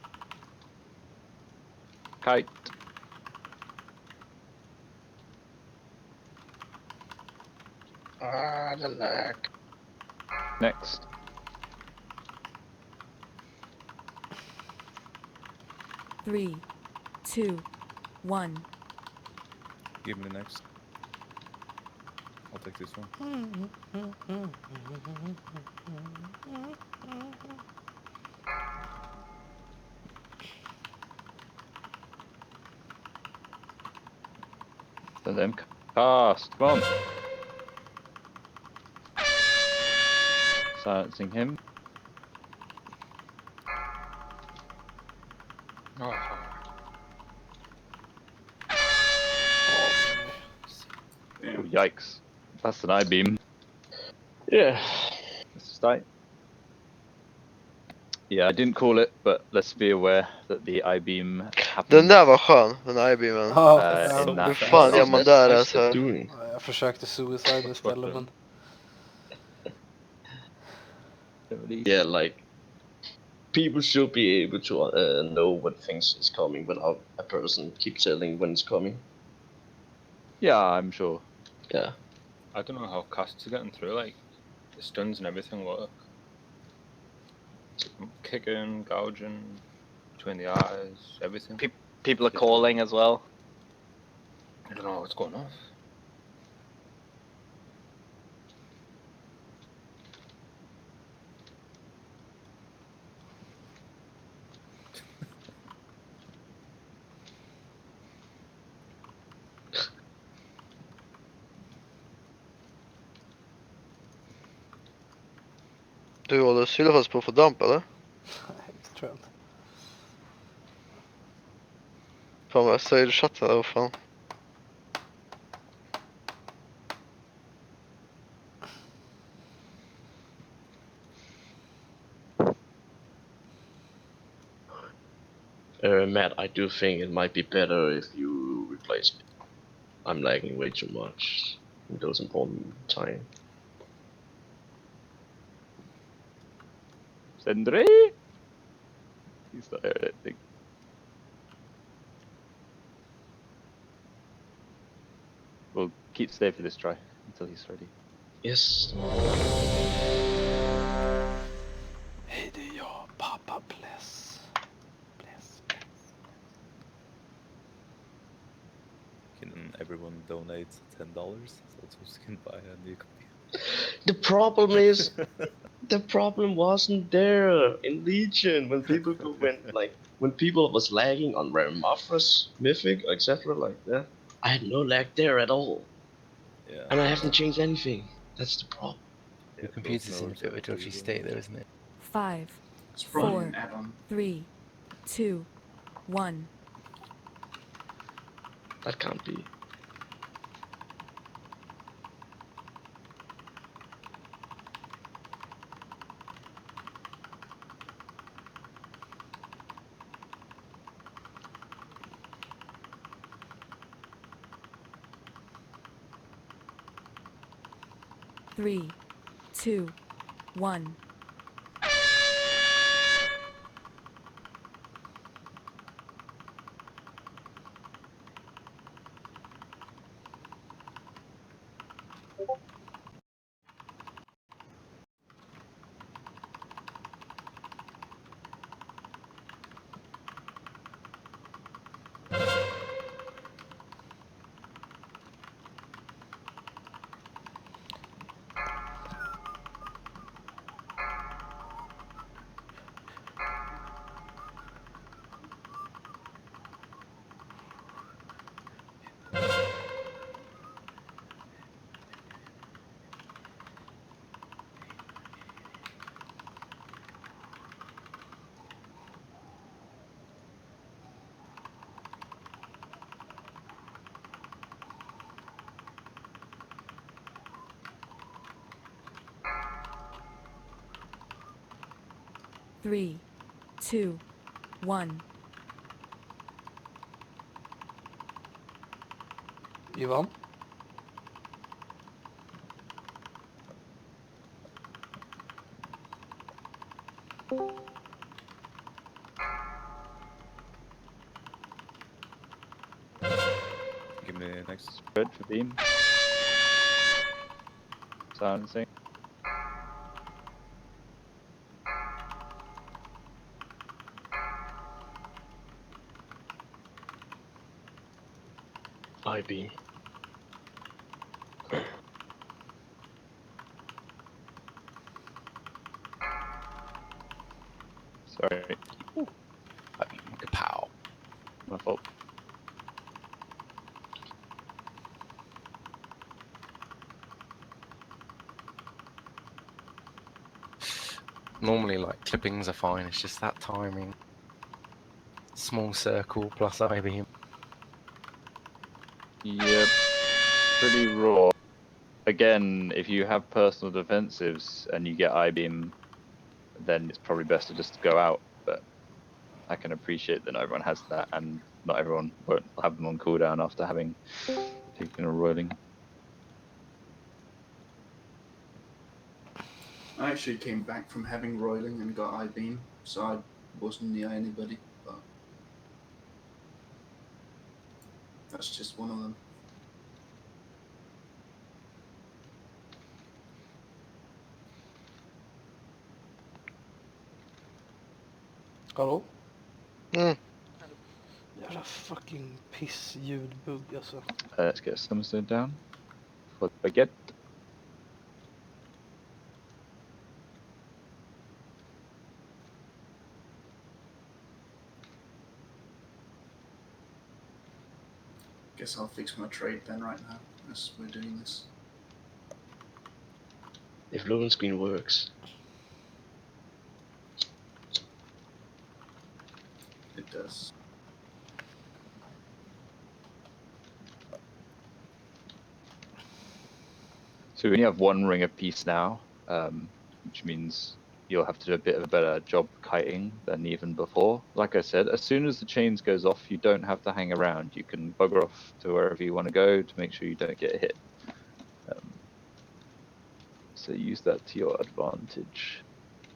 Kite. The lag. Next. Three, two, one. Give me the next. I'll take this one. Let them cast. Come on. Silencing him. Oh. Oh, yikes. That's an I-beam. Yeah. Let's just die. Yeah, I didn't call it, but let's be aware that the I-beam happens. Den där var skön, den I-beamen. Hur fan gör man där alltså? Jag försökte suicide istället men... Yeah, like people should be able to know what things is coming without a person keep telling when it's coming. Yeah, I'm sure. Yeah. I don't know how casts are getting through. Like the stuns and everything work. Kicking, gouging, between the eyes, everything. People are calling as well. I don't know what's going on. Du håller Sylvas på att få damp eller? Nej, det tror jag inte. Fan vad jag säger i chatten där, vad fan. Matt, I do think it might be better if you replace me. I'm lagging way too much in those important time. Sindri? He's not heard anything. We'll keep stay for this try until he's ready. Yes. Hej, det är jag, pappa bless. Can everyone donate $10 so Tos can buy a new computer? The problem is, the problem wasn't there in Legion when people when people was lagging on Rare Mafras, Mythic, etc. like that. I had no lag there at all. Yeah. And I haven't changed anything. That's the problem. Your computer's in a bit of a dodgy state though, isn't it? 5, It's probably 4, an add-on. 3, 2, 1. That can't be. Three, two, one. Three, two, one. Ivan? Give me next. Good for beam. Silencing. IB. Sorry. Kapow. My fault. Normally, like, clippings are fine, it's just that timing. Small circle plus I-beam. Yep. Pretty raw. Again, if you have personal defensives and you get I-beam, then it's probably best to just go out. But I can appreciate that not everyone has that, and not everyone won't have them on cooldown after having taken a roiling. actually came back from having roiling and got I-beam, so I wasn't near anybody, but that's just one of them. Hallå? Mm. Jävla fucking pissljudbugg alltså. Let's get Summerstone down. For the baguette. Guess I'll fix my trade then right now, as we're doing this. If loading screen works. It does. So we only have one ring apiece now, which means you'll have to do a bit of a better job kiting than even before. Like I said, as soon as the chains goes off, you don't have to hang around. You can bugger off to wherever you want to go to make sure you don't get hit. So use that to your advantage.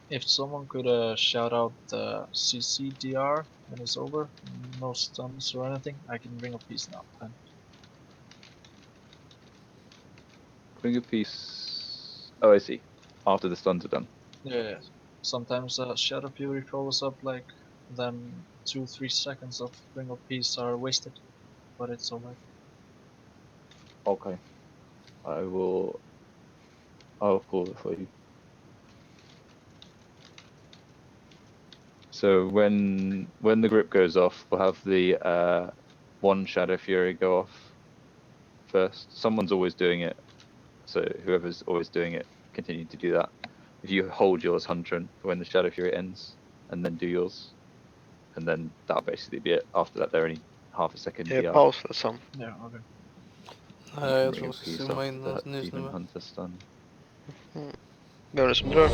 If someone could shout out the CCDR when it's over, no stuns or anything, I can bring a piece now. Then. Bring a piece. Oh, I see. After the stuns are done. Yeah. Sometimes Shadow Fury follows up like then 2-3 seconds of bring a piece are wasted, but it's alright. Okay. I'll call it for you. So when the grip goes off, we'll have the one Shadow Fury go off first. Someone's always doing it, so whoever's always doing it, continue to do that. If you hold yours, Huntron, for when the Shadow Fury ends, and then do yours, and then that'll basically be it. After that, they're only half a second. Yeah, DR. paus för som. Ja, okej. Nej, jag tror jag ska zooma in the nyss nu. Demon Hunter stun. Vem är det som drar?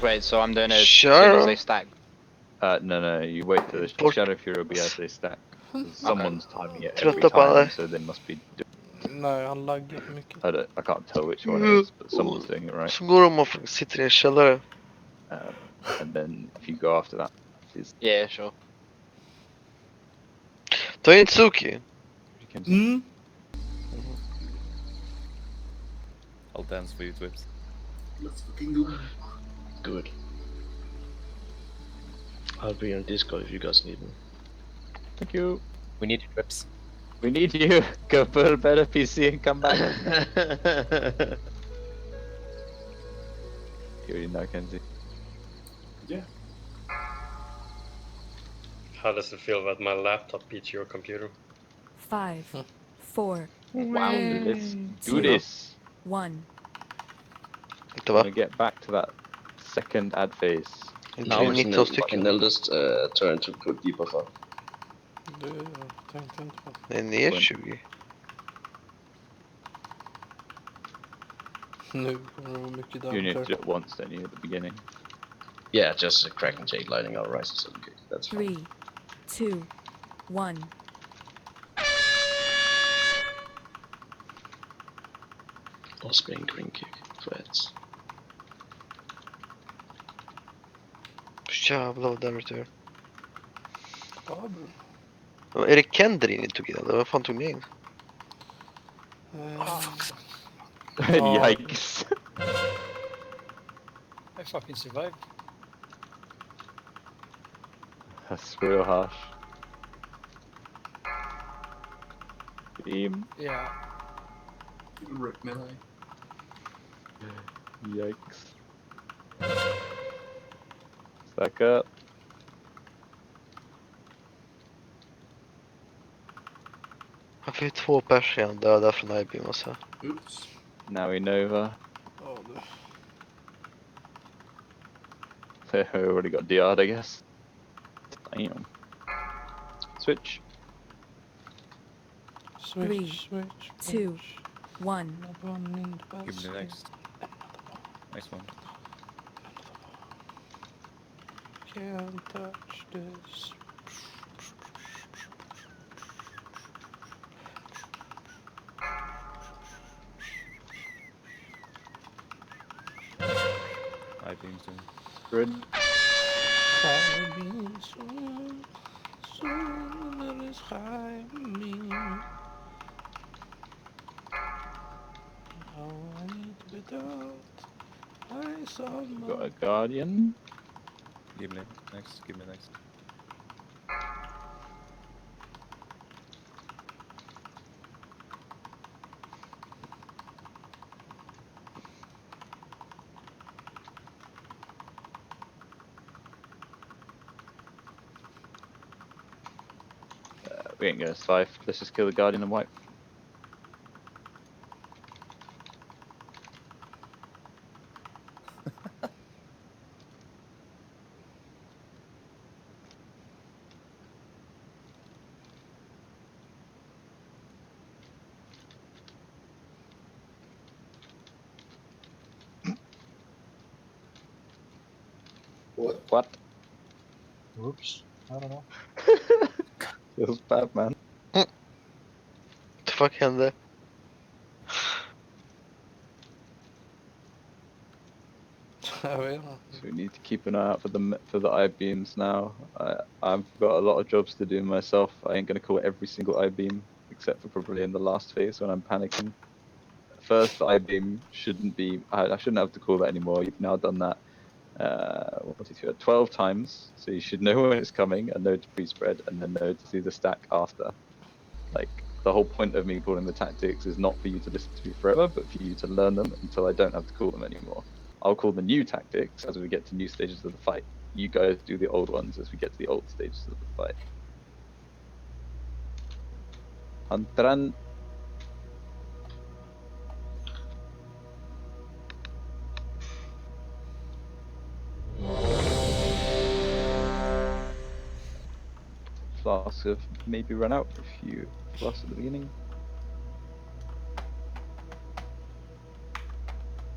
Wait, so I'm doing it Sure. as soon as they stack. No, you wait till the Shadow Fury will be as they stack. Someone's timing it every time, so they must be Nej, han laggar för mycket. I can't tell which one it is, but someone's doing it right. Så går de och sitter i en källare. And then if you go after that, please. Yeah, sure. Ta in Tsuki. I'll dance for you, Twips. Let's fucking go. Good. I'll be on Discord if you guys need me. Thank you. We need Twips. We need you. Go put a better PC and come back. You already know, Kenzie. Yeah. How does it feel that my laptop beats your computer? 5, 4, Wow, let's do 2, this. 1. I'm gonna get back to that second ad phase. Now it's Neldest turn to put debuff up. Det är ner 20. Nu kommer det vara mycket You need to do damage. it once, don't you, at the beginning? Yeah, just a Kraken Jade lighting out rises. Okay, that's fine. 3, 2, 1. Lost being green kick. Threads. Jävlar vad damage det gör. Är det Kendrin ni tog in eller vad fan tog ni in? Yikes. I fucking survived. That's real harsh. Beam. Yeah. Rip melee. Yikes. Stack up. Varför är 2 pers igen döda från IBM och så? Oops. Now we know. They already got DR'd, I guess. Damn. Switch. 3, 2, 1. Give me the next. Nice one. Can't touch this. grid. Got a guardian. Give me next. Give me next. We ain't gonna survive. Let's just kill the guardian and wipe. What? Oops. I don't know. Feels bad, man. What the fuck hände? So we need to keep an eye out for the I-beams now. I've got a lot of jobs to do myself. I ain't gonna call every single I-beam, except for probably in the last phase when I'm panicking. First I-beam shouldn't be. I shouldn't have to call that anymore. You've now done that. 12 times, so you should know when it's coming and know to pre-spread, and then know to do the stack after. Like, the whole point of me calling the tactics is not for you to listen to me forever, but for you to learn them until I don't have to call them anymore. I'll call the new tactics as we get to new stages of the fight. You guys do the old ones as we get to the old stages of the fight. Antran. Flasks have maybe run out if you flask at the beginning.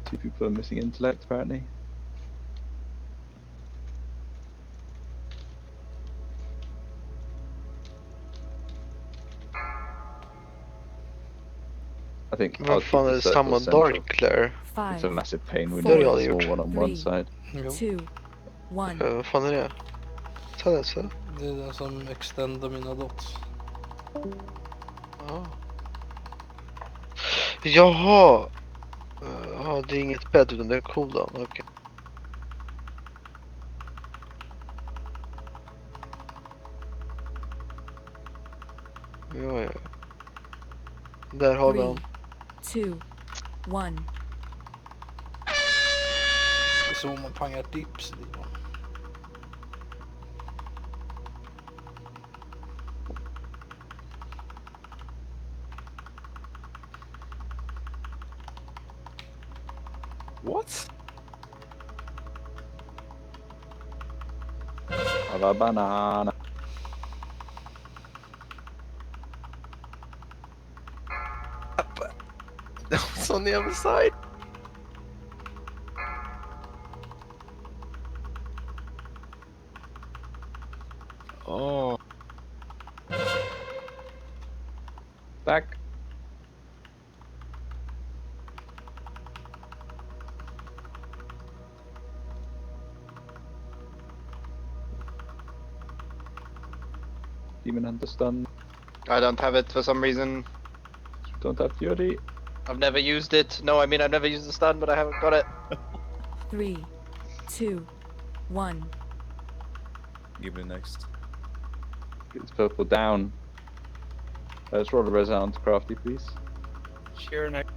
2 people are missing intellect apparently. I think Vad fan är det samma Dark Claire? It's a massive pain when Det you har have jag a small gjort. one on one side. 2, 1. Vad fan är det? Ta det så. Det är den som extendar mina dots. Ja. Jaha! Ja, det är inget bed utan det är cooldown. Okej. Ja. Där har vi 3, han. 2, 1. Det är så man pangar dips. What? Have a banana. It's on the other side. Oh. Back. Demon Hunter stun. I don't have it for some reason. Don't have Fury. I've never used it. No, I mean I've never used the stun, but I haven't got it. 3, 2, 1. Give me next. Get this purple down. Let's roll a resound crafty, please. Sure, next.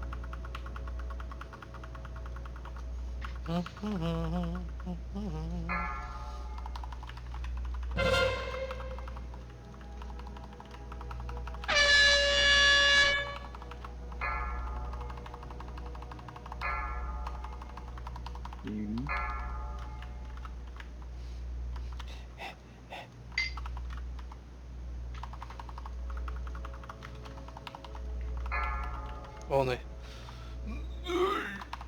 Åh nej.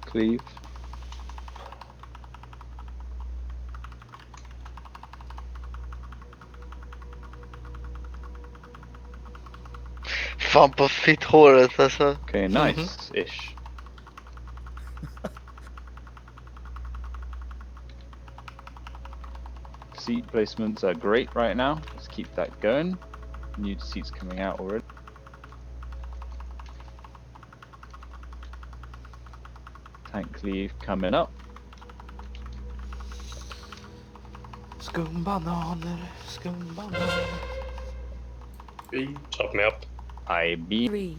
Cleave. Fan på fitt håret alltså. Okay, nice-ish. placements are great right now. Let's keep that going. New seats coming out already. Tank leave coming up. Skumbananer, skumbananer. Chop me up. IB. 3,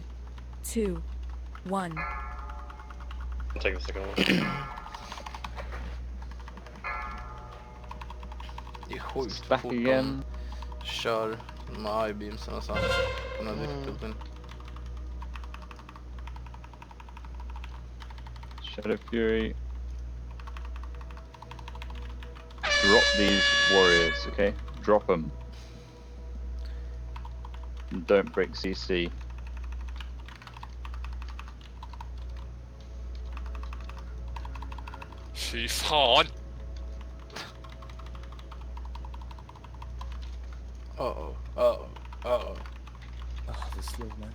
2, 1. I'll take the second one. Det är sjukt Back fort again. de kör med I-beamsarna sen. Den här difficultyn. Shadow Fury. Drop these warriors, okay? Drop them. And don't break CC. Fy fan! Uh-oh, uh-oh, uh-oh. Oh, this slow, man.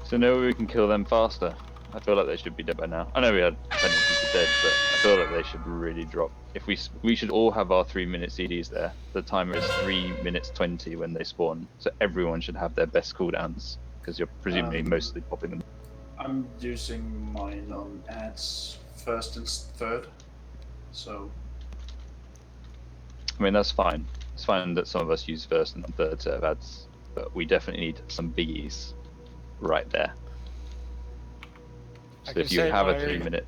So now we can kill them faster. I feel like they should be dead by now. I know we had plenty of people dead, but I feel like they should really drop. If we should all have our 3-minute CDs there. The timer is 3 minutes 20 when they spawn, so everyone should have their best cooldowns because you're presumably mostly popping them. I'm using mine on ads first and third, so. I mean, that's fine. It's fine that some of us use first and third set of ads, but we definitely need some biggies right there. So if you have a 3-minute,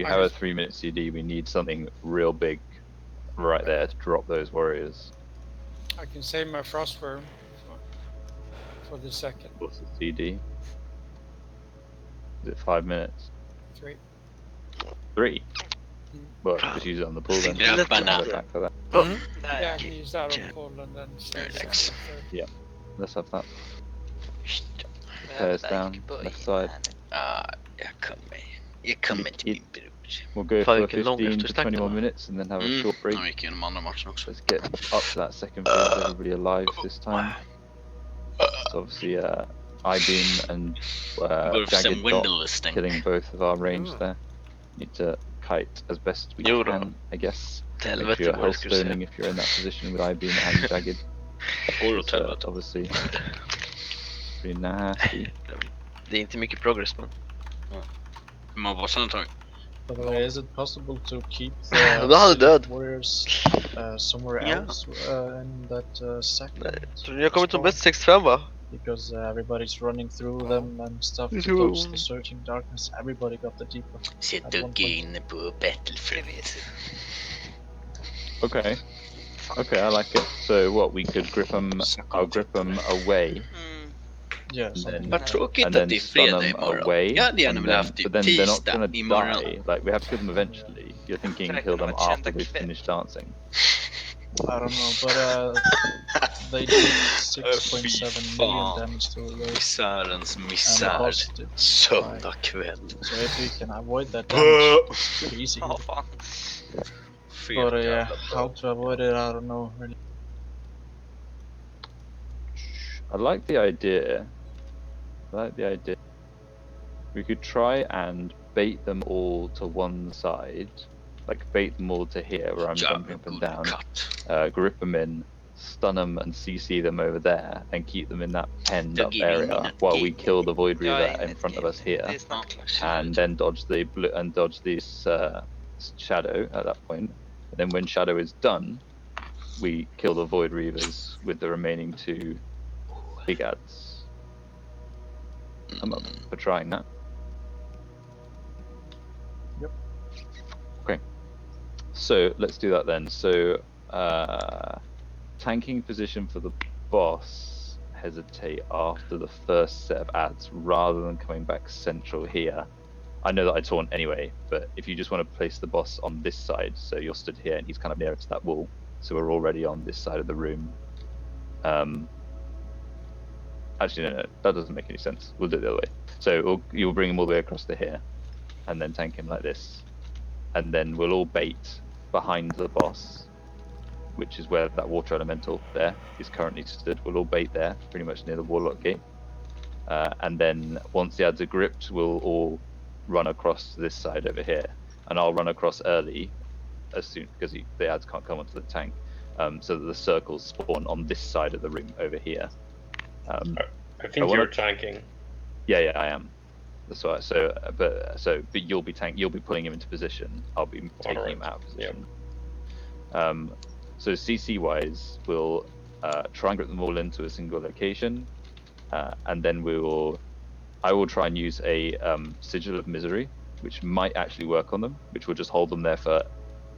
have a 3-minute CD, we need something real big right there to drop those warriors. I can save my Frostworm for the second. What's the CD? Is it 5 minutes? 3. 3? Well, just use it on the pool then. Yeah, banana. Back for that. Yeah, I can use that on the pool and then stay there. Yeah, let's have that. Pairs down, left side. Jag kommer till min bror. We'll go for 15 to 20 more minutes and then have a short break. Han gick igenom andra matchen också. Let's get up to that second phase, everybody alive this time. So obviously I-beam and Jagged Dot killing both of our range there. Need to kite as best we can, I guess. If you're hellstoning, if you're in that position with I-beam and Jagged. Obviously pretty nasty. Det är inte mycket progress man. Man var sån ett tag. By the way, is it possible to keep the warriors somewhere else in that second? Tror jag kommer till bäst 65 va? Because everybody's running through them and stuff to dodge the surging darkness. Everybody got the deeper. Sitt och inne på Battlefield. Okay. Okay, I like it. So what, we could grip them, I'll grip them away. Yes. Vad tråkigt att det är fredag imorgon. Jag hade gärna velat haft det tisdag imorgon. Like, we have to kill them eventually. You're thinking kill them after we finish dancing. I don't know, but they did 6.7 million damage to the Misärens misär. Söndag kväll. So if we can avoid that damage, it's pretty easy. But yeah, how to avoid it, I don't know really. I like the idea. We could try and bait them all to one side, like bait them all to here where I'm jumping up and down, grip them in, stun them and CC them over there, and keep them in that penned up area while we kill the Void Reaver in front of us here, and then dodge the blue and dodge this Shadow at that point. And then when Shadow is done, we kill the Void Reavers with the remaining 2 big ads. I'm up for trying that. Yep. Okay. So let's do that then. So tanking position for the boss, hesitate after the first set of ads rather than coming back central here. I know that I taunt anyway, but if you just want to place the boss on this side, so you're stood here and he's kind of nearer to that wall, so we're already on this side of the room. Actually, no, that doesn't make any sense. We'll do it the other way. So you'll bring him all the way across to here, and then tank him like this. And then we'll all bait behind the boss, which is where that water elemental there is currently stood. We'll all bait there, pretty much near the Warlock gate. And then once the ads are gripped, we'll all run across to this side over here. And I'll run across early as soon because the ads can't come onto the tank. So that the circles spawn on this side of the ring over here. I think you're tanking. Yeah, I am. That's why. But you'll be you'll be pulling him into position. I'll be taking him out of position. Yep. So CC wise, we'll try and group them all into a single location, and then I will try and use a sigil of misery, which might actually work on them, which will just hold them there for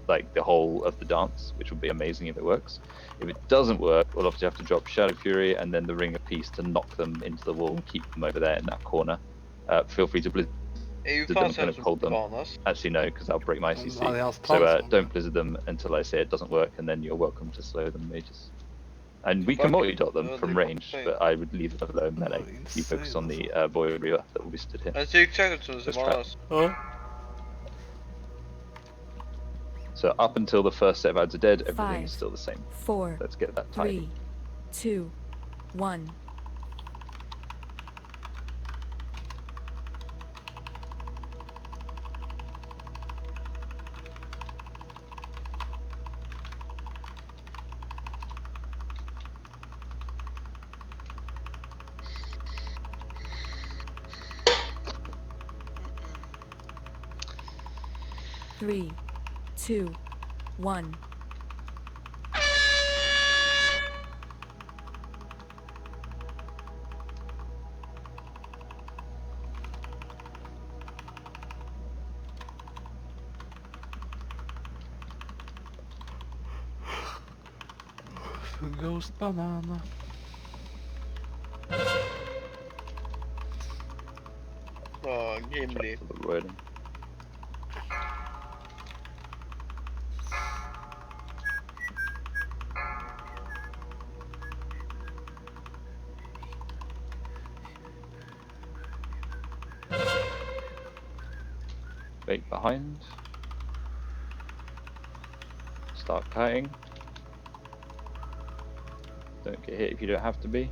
like the whole of the dance, which would be amazing if it works. If it doesn't work, we'll obviously have to drop Shadow Fury and then the Ring of Peace to knock them into the wall and keep them over there in that corner. Feel free to blizzard them, kind of hold them. Actually, no, because I'll break my CC. So don't blizzard them until I say it doesn't work, and then you're welcome to slow them mages. And we can multi-dot them from range, but I would leave them alone melee. You focus on the Void Reaver that will be stood here. So up until the first set of ads are dead, everything is still the same. 4. Let's get that tidy. 3, 2, 1. Three, 2, 1. Ghost banana. Gimli. Wait behind. Start cutting. Don't get hit if you don't have to be.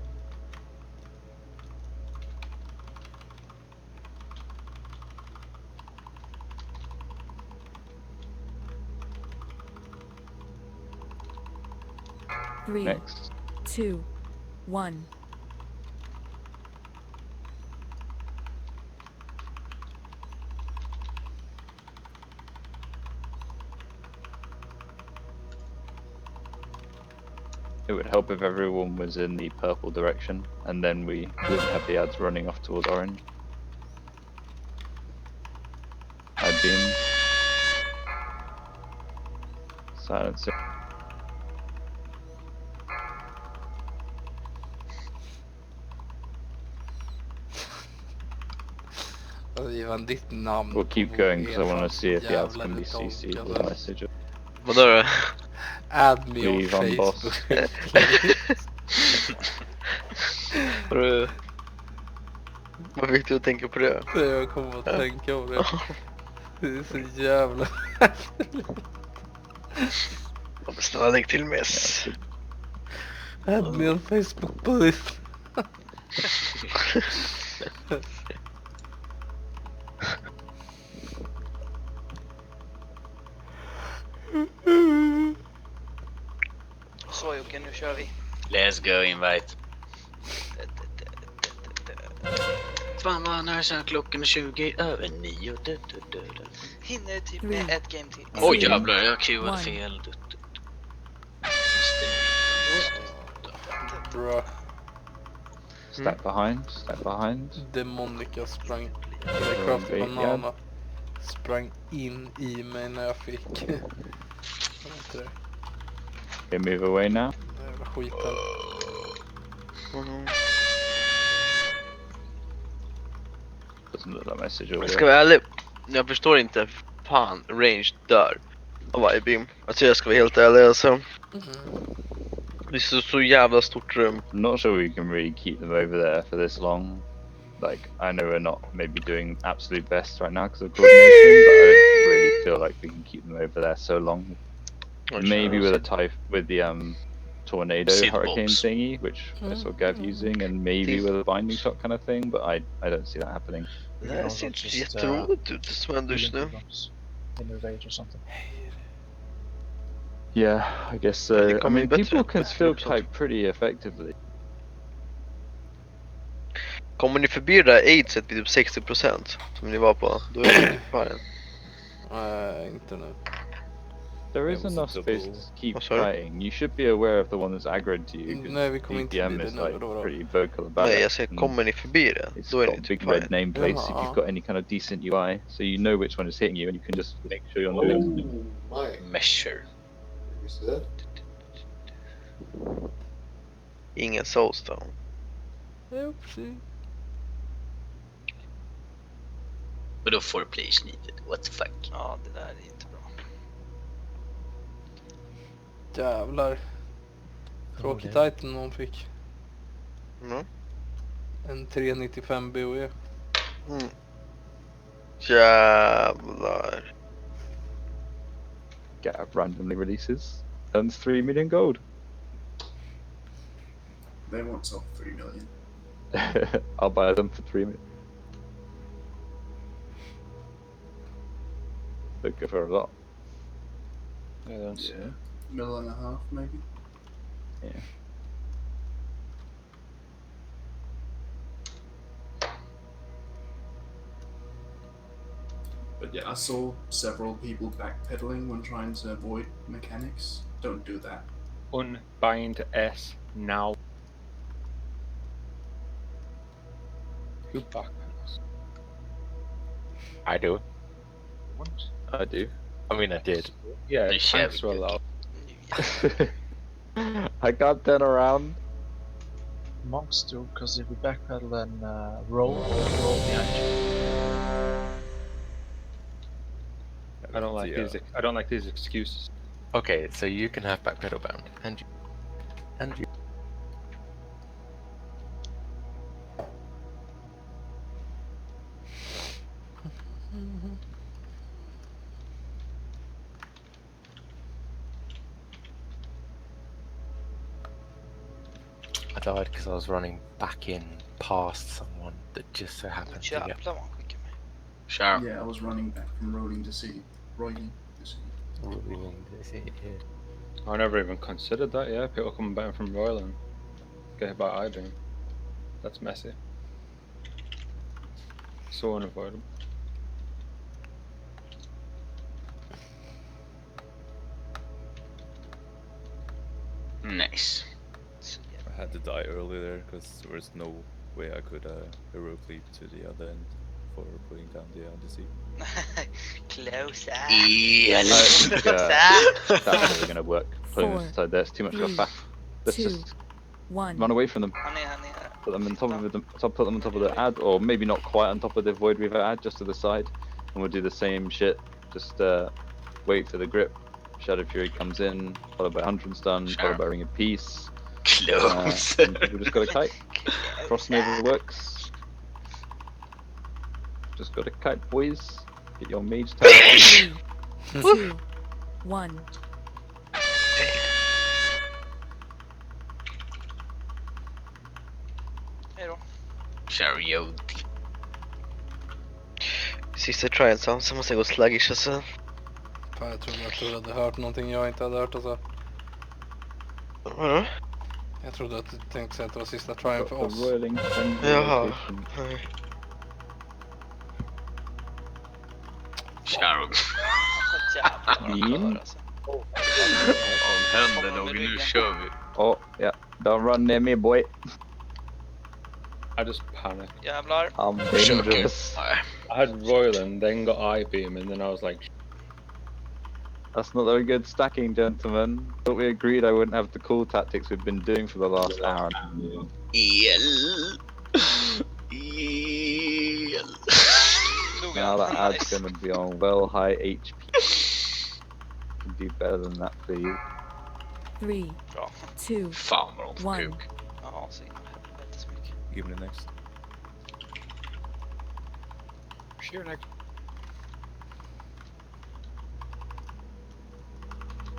Three, Next. 2, 1. It would help if everyone was in the purple direction, and then we wouldn't have the ads running off towards orange. High beams. Silencer. Ivan, ditt namn. We'll keep going because I want to see if the ads can be CC'd with my sigil. Vadå då? Add me on Ivan boss. Vad fick du att tänka på det? Jag kommer att tänka på det. Det är så jävla... Snälla lägg till mess. Add me on Facebook please. Så Jocke, nu kör vi. Let's go invite. Fan vad nära sen klockan är 20 över 9. Hinner typ med ett game till. Oj jävlar, jag queuade fel. Bra. Step behind, step behind. Demonica sprang. Warcraft banana. Sprang in i mig när jag fick. Okay, move away now. Jävla skiten. Jag ska vara ärlig, jag förstår inte. Fan, range dör av varje beam. Alltså jag ska vara helt ärlig alltså. Det är så jävla stort rum. I'm not sure we can really keep them over there for this long. Like, I know we're not maybe doing absolute best right now because of coordination, but I don't really feel like we can keep them over there so long. Maybe with a with the tornado hurricane thingy, which I saw Gav using, and maybe with a binding shot kind of thing, but I don't see that happening. Det ser inte jätteroligt ut som händer just nu. In the rage or something. Yeah, I guess so. det I kommer mean, bättre people can med still flips också. kite pretty effectively. Kommer ni förbi det där aidset vid typ 60% som ni var på, då är det typ fine. Nej, inte nu. There It is was a enough space double. to keep Oh, sorry? kiting. You should be aware of the one that's aggroed to you, because Nej, vi kommer inte DPM förbi is det like nu. Då. pretty vocal about Nej, it. jag säger and kommer ni förbi det, It's då är ni got typ big red fine. nameplates if Jaha. you've got any kind of decent UI, so you know which one is hitting you, and you can just make sure you're not missing. Oh my. Measure. You see that? Ingen soulstone. Oopsie. But då får place needed. What the fuck? Ja, det där är inte bra. Jävlar. Tråkigt item någon fick. Mm. En 395 BOE. Mm. Jävlar. Gav randomly releases, earns 3 million gold. They won't sell 3 million. I'll buy them for 3 million. They go for a lot. Yeah, that's Yeah. Mill and a half, maybe. Yeah. But yeah, I saw several people backpedaling when trying to avoid mechanics. Don't do that. Unbind S now. Who backpedals? I do. What? I do. I mean, I did. Yeah, They tanks shall were be allowed. I can't turn around. Monks do, because if you backpedal and roll behind you. I don't like Yeah. these. I don't like these excuses. Okay, so you can have back pedal bound, and you. I died because I was running back in past someone that just so happened to get. Jävlar vad han skickar mig. Sure. Yeah, I was running back from rolling to sea. Rolling to sea. I never even considered that. Yeah, people coming back from Royland, get hit by I-beam. That's messy. So unavoidable. Nice. I had to die early there because there was no way I could heroic leap to the other end for putting down the Odyssey. Closer. That's never going to work. Putting them inside there, it's too much of a faff. Let's just run away from them. Han är. Put them on top of them. Put them on top of the ad, or maybe not quite on top of the Void Reaver ad, just to the side, and we'll do the same shit. Just wait for the grip. Shadow Fury comes in, followed by 100 stun, followed by Ring of Peace. Close. And people just got to kite. Crossing over works. Just got to kite, boys. Get your mage tower. 3, 2, 1. Hejdå. Chariot. Sista tryen så måste jag gå sluggish alltså. Fan, jag trodde att du hade hört någonting jag inte hade hört alltså. Vadå? Jag trodde att du tänkte säga att det var sista tryen för oss. Jaha. Chariot. Min. Vad händer nog? Nu kör vi. Oh, yeah. Don't run near me, boy. I just panicked. Jävlar. I'm dangerous. I had Royland, then got I-beam, and then I was like, That's not very good stacking, gentlemen. But we agreed I wouldn't have the cool tactics we've been doing for the last hour. Now that ad's gonna be on well high HP. Can do better than that, please. 3, 2, Fan vad de får 1. kuk. Ja, så in i helvete så mycket. Give me the next. Sheer next.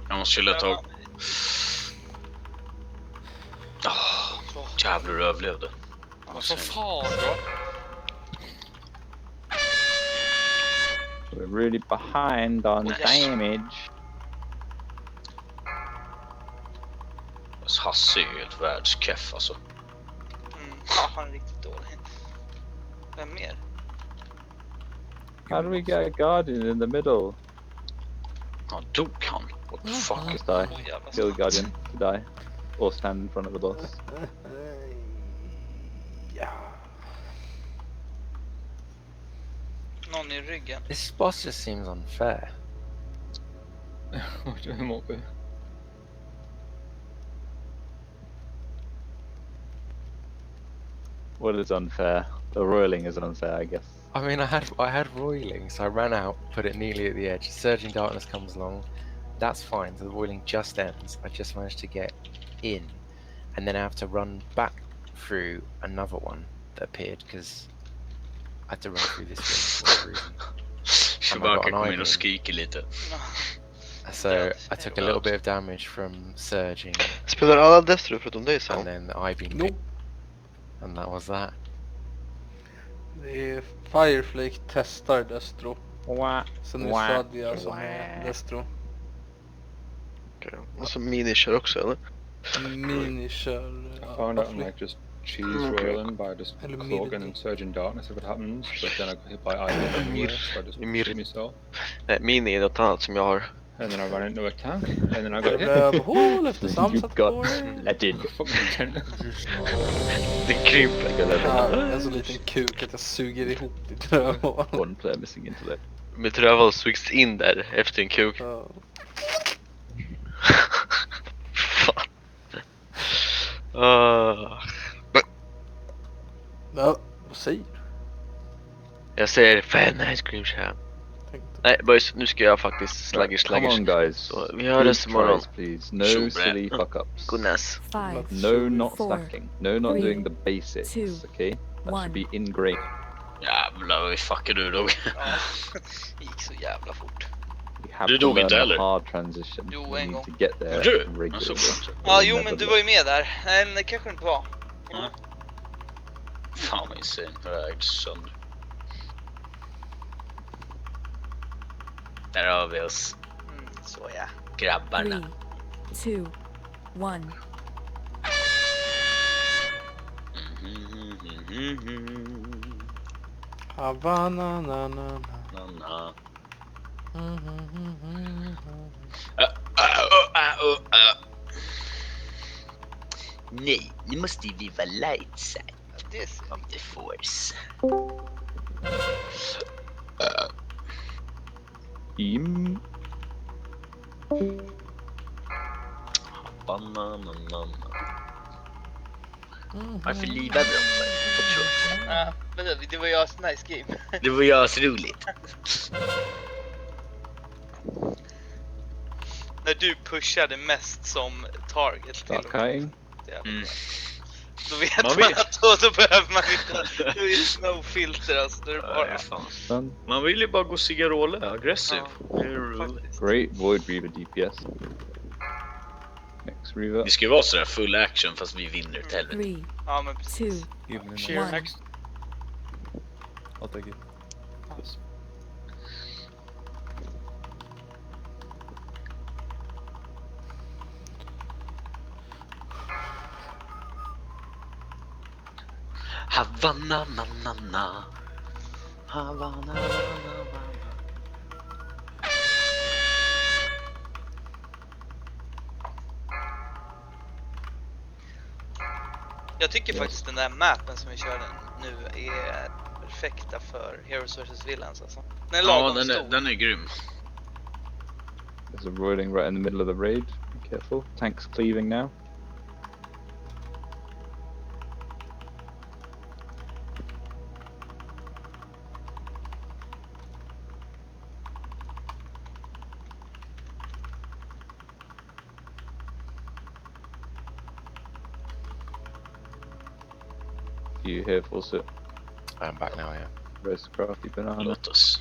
Jag måste chilla ett tag. Jävlar du överlevde. Vad fan då? We're really behind on damage. Hasse är ju helt världskeff alltså. Ja, han är riktigt dålig. Vem mer? How do we get a guardian in the middle? Ja, dog han? What the fuck? Just die. Kill the guardian to die. Or stand in front of the boss. Någon i ryggen. This boss just seems unfair. What is unfair? The roiling is unfair, I guess. I mean, I had roiling, so I ran out, put it neatly at the edge. Surging darkness comes along. That's fine. So the roiling just ends. I just managed to get in, and then I have to run back through another one that appeared because I had to run through this thing for whatever reason. Chewbacca kom in och skriker lite. So I took a little bit of damage from surging. Spelar alla Destro förutom dig sen? And then I being picked. And that was that. Det är Fireflake testar Destro. Sen är det Sadia som är Destro. Okay. Och så Minne kör också, eller? Minne kör... I found out I'm like just cheese rolling by just cloaking and surging darkness if it happens, but then I got hit by iron everywhere, so I just shoot myself. Nej, Minne är något annat som jag har. And then I ran into a tank, and then I got hit. Rövhål efter samsatt på legend. Det krymper. En så liten kuk att jag suger ihop ditt rövhål. One player missing into that. Mitt rövhål sugs in där efter en kuk. Fan. Ja, vad säger du? Jag säger fan ice cream shop. Nej boys, nu ska jag faktiskt slaggish. Come on guys. Så vi hörs imorgon. Please. No silly fuck-ups. Godnatt. No not stacking. No not doing the basics. Okay? That should be ingrained. Jävlar vad vi fuckade ur dog. Det gick så jävla fort. Du dog inte heller? Hard transition. Jo, en gång. To get there du? Ja, jo men du var ju med där. Nej, det kanske inte var. Fan vad insane. Jag gick sönder. Där har vi oss. Så ja. Grabbarna. 3, 2, 1. Havana, na. Nej, nu måste vi vara light side of the force. Banana. Varför livar de? Ja, men det var ju nice game. Det var ju roligt. När du pushade mest som target till då vet man att då behöver man inte. Det är no filter alltså. Det är bara man vill ju bara gå cigarolle aggressiv. Great Void Reaver DPS. Next Reaver. Vi ska ju vara sådär full action fast vi vinner ett helvete. 3, ja men precis. 2, 1. Next. I'll take it. Yes. Havana, na. Havana, na. Jag tycker faktiskt den där mappen som vi körde nu är perfekta för Heroes vs Villains alltså. Den är lagom stor. Den är grym. There's a roiling right in the middle of the raid. Be careful. Tanks cleaving now. You here for it? I'm back now, yeah. Where's Crafty Banana? Låt oss.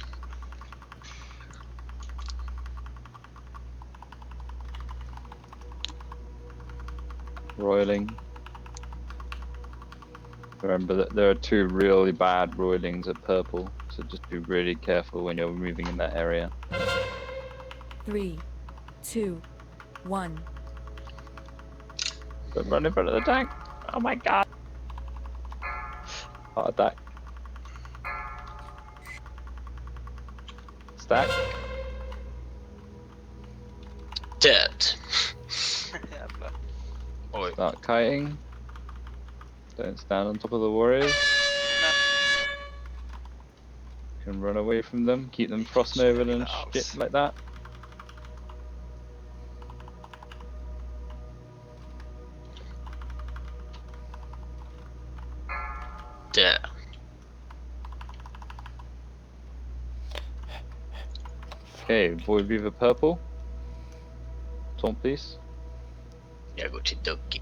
Roiling. Remember that there are two really bad roilings at purple, so just be really careful when you're moving in that area. 3, 2, 1. Don't run in front of the tank. Oh my god. Heart attack. Stack. Dead. Jävlar. Oj. Start kiting. Don't stand on top of the warriors. You can run away from them, keep them frostnoven and shit like that. Dead. Okay, Void Reaver purple. Taunt please. Jag går till Duggy.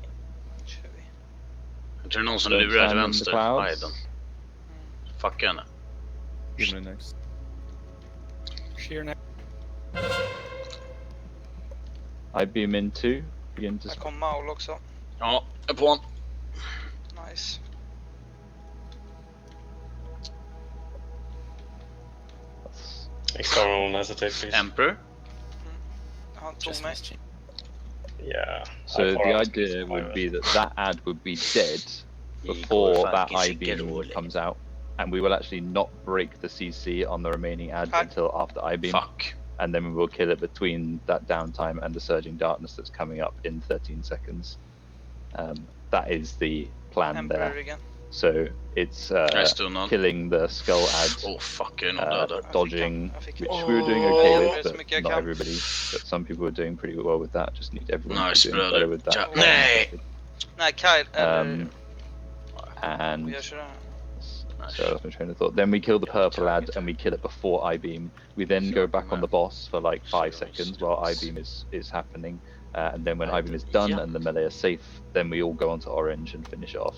Jag tror någon som Don't lurar till stand in the vänster. clouds. Aiden. Fucka henne. Give me next. Sheer next. I beam in 2. Begin to Här kom Maul också. Ja, jag är på honom. Nice. External hesitate, please. Emperor. Han tog mig. Yeah. So the idea would be that ad would be dead before that I-beam comes out, and we will actually not break the CC on the remaining ad until after I-beam. Fuck. And then we will kill it between that downtime and the surging darkness that's coming up in 13 seconds. That is the plan Emperor there. again. So it's killing the skull ad, dodging, which we were doing okay with, but not everybody. But some people were doing pretty well with that. Just need everyone to be doing better with that. Nej! Nej, Kyle, and jag kör so I lost my train of thought. Then we kill the purple ad and we kill it before I-beam. We then go back on the boss for like 5 seconds while I-beam is happening. And then when I-beam is done and the melee is safe, then we all go onto orange and finish it off.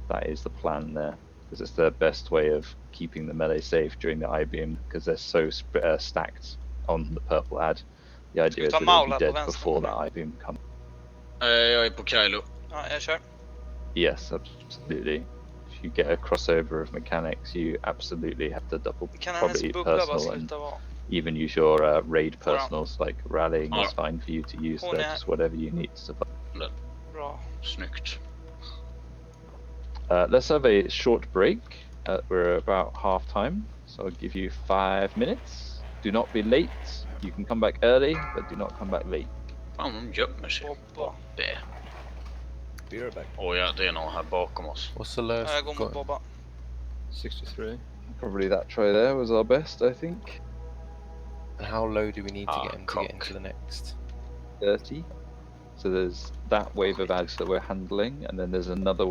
That is the plan there, because it's the best way of keeping the melee safe during the I-beam, because they're so stacked on the purple ad. The idea is that it'll be dead before that I-beam comes. Jag är på Kylo. Ja, jag kör. Yes, absolutely. If you get a crossover of mechanics, you absolutely have to double probably personal and even use your raid personals, like rallying is fine for you to use there, just whatever you need to survive. Bra. Snyggt. Let's have a short break. We're about half time, so I'll give you 5 minutes. Do not be late. You can come back early, but do not come back late. Fan, de gömmer sig. Det. Be right back. Åh ja, det är någon här bakom oss. What's the last? Jag går mot Bobba. 63. Probably that try there was our best, I think. And how low do we need to get him to get into the next? 30. So there's that wave of ads that we're handling, and then there's another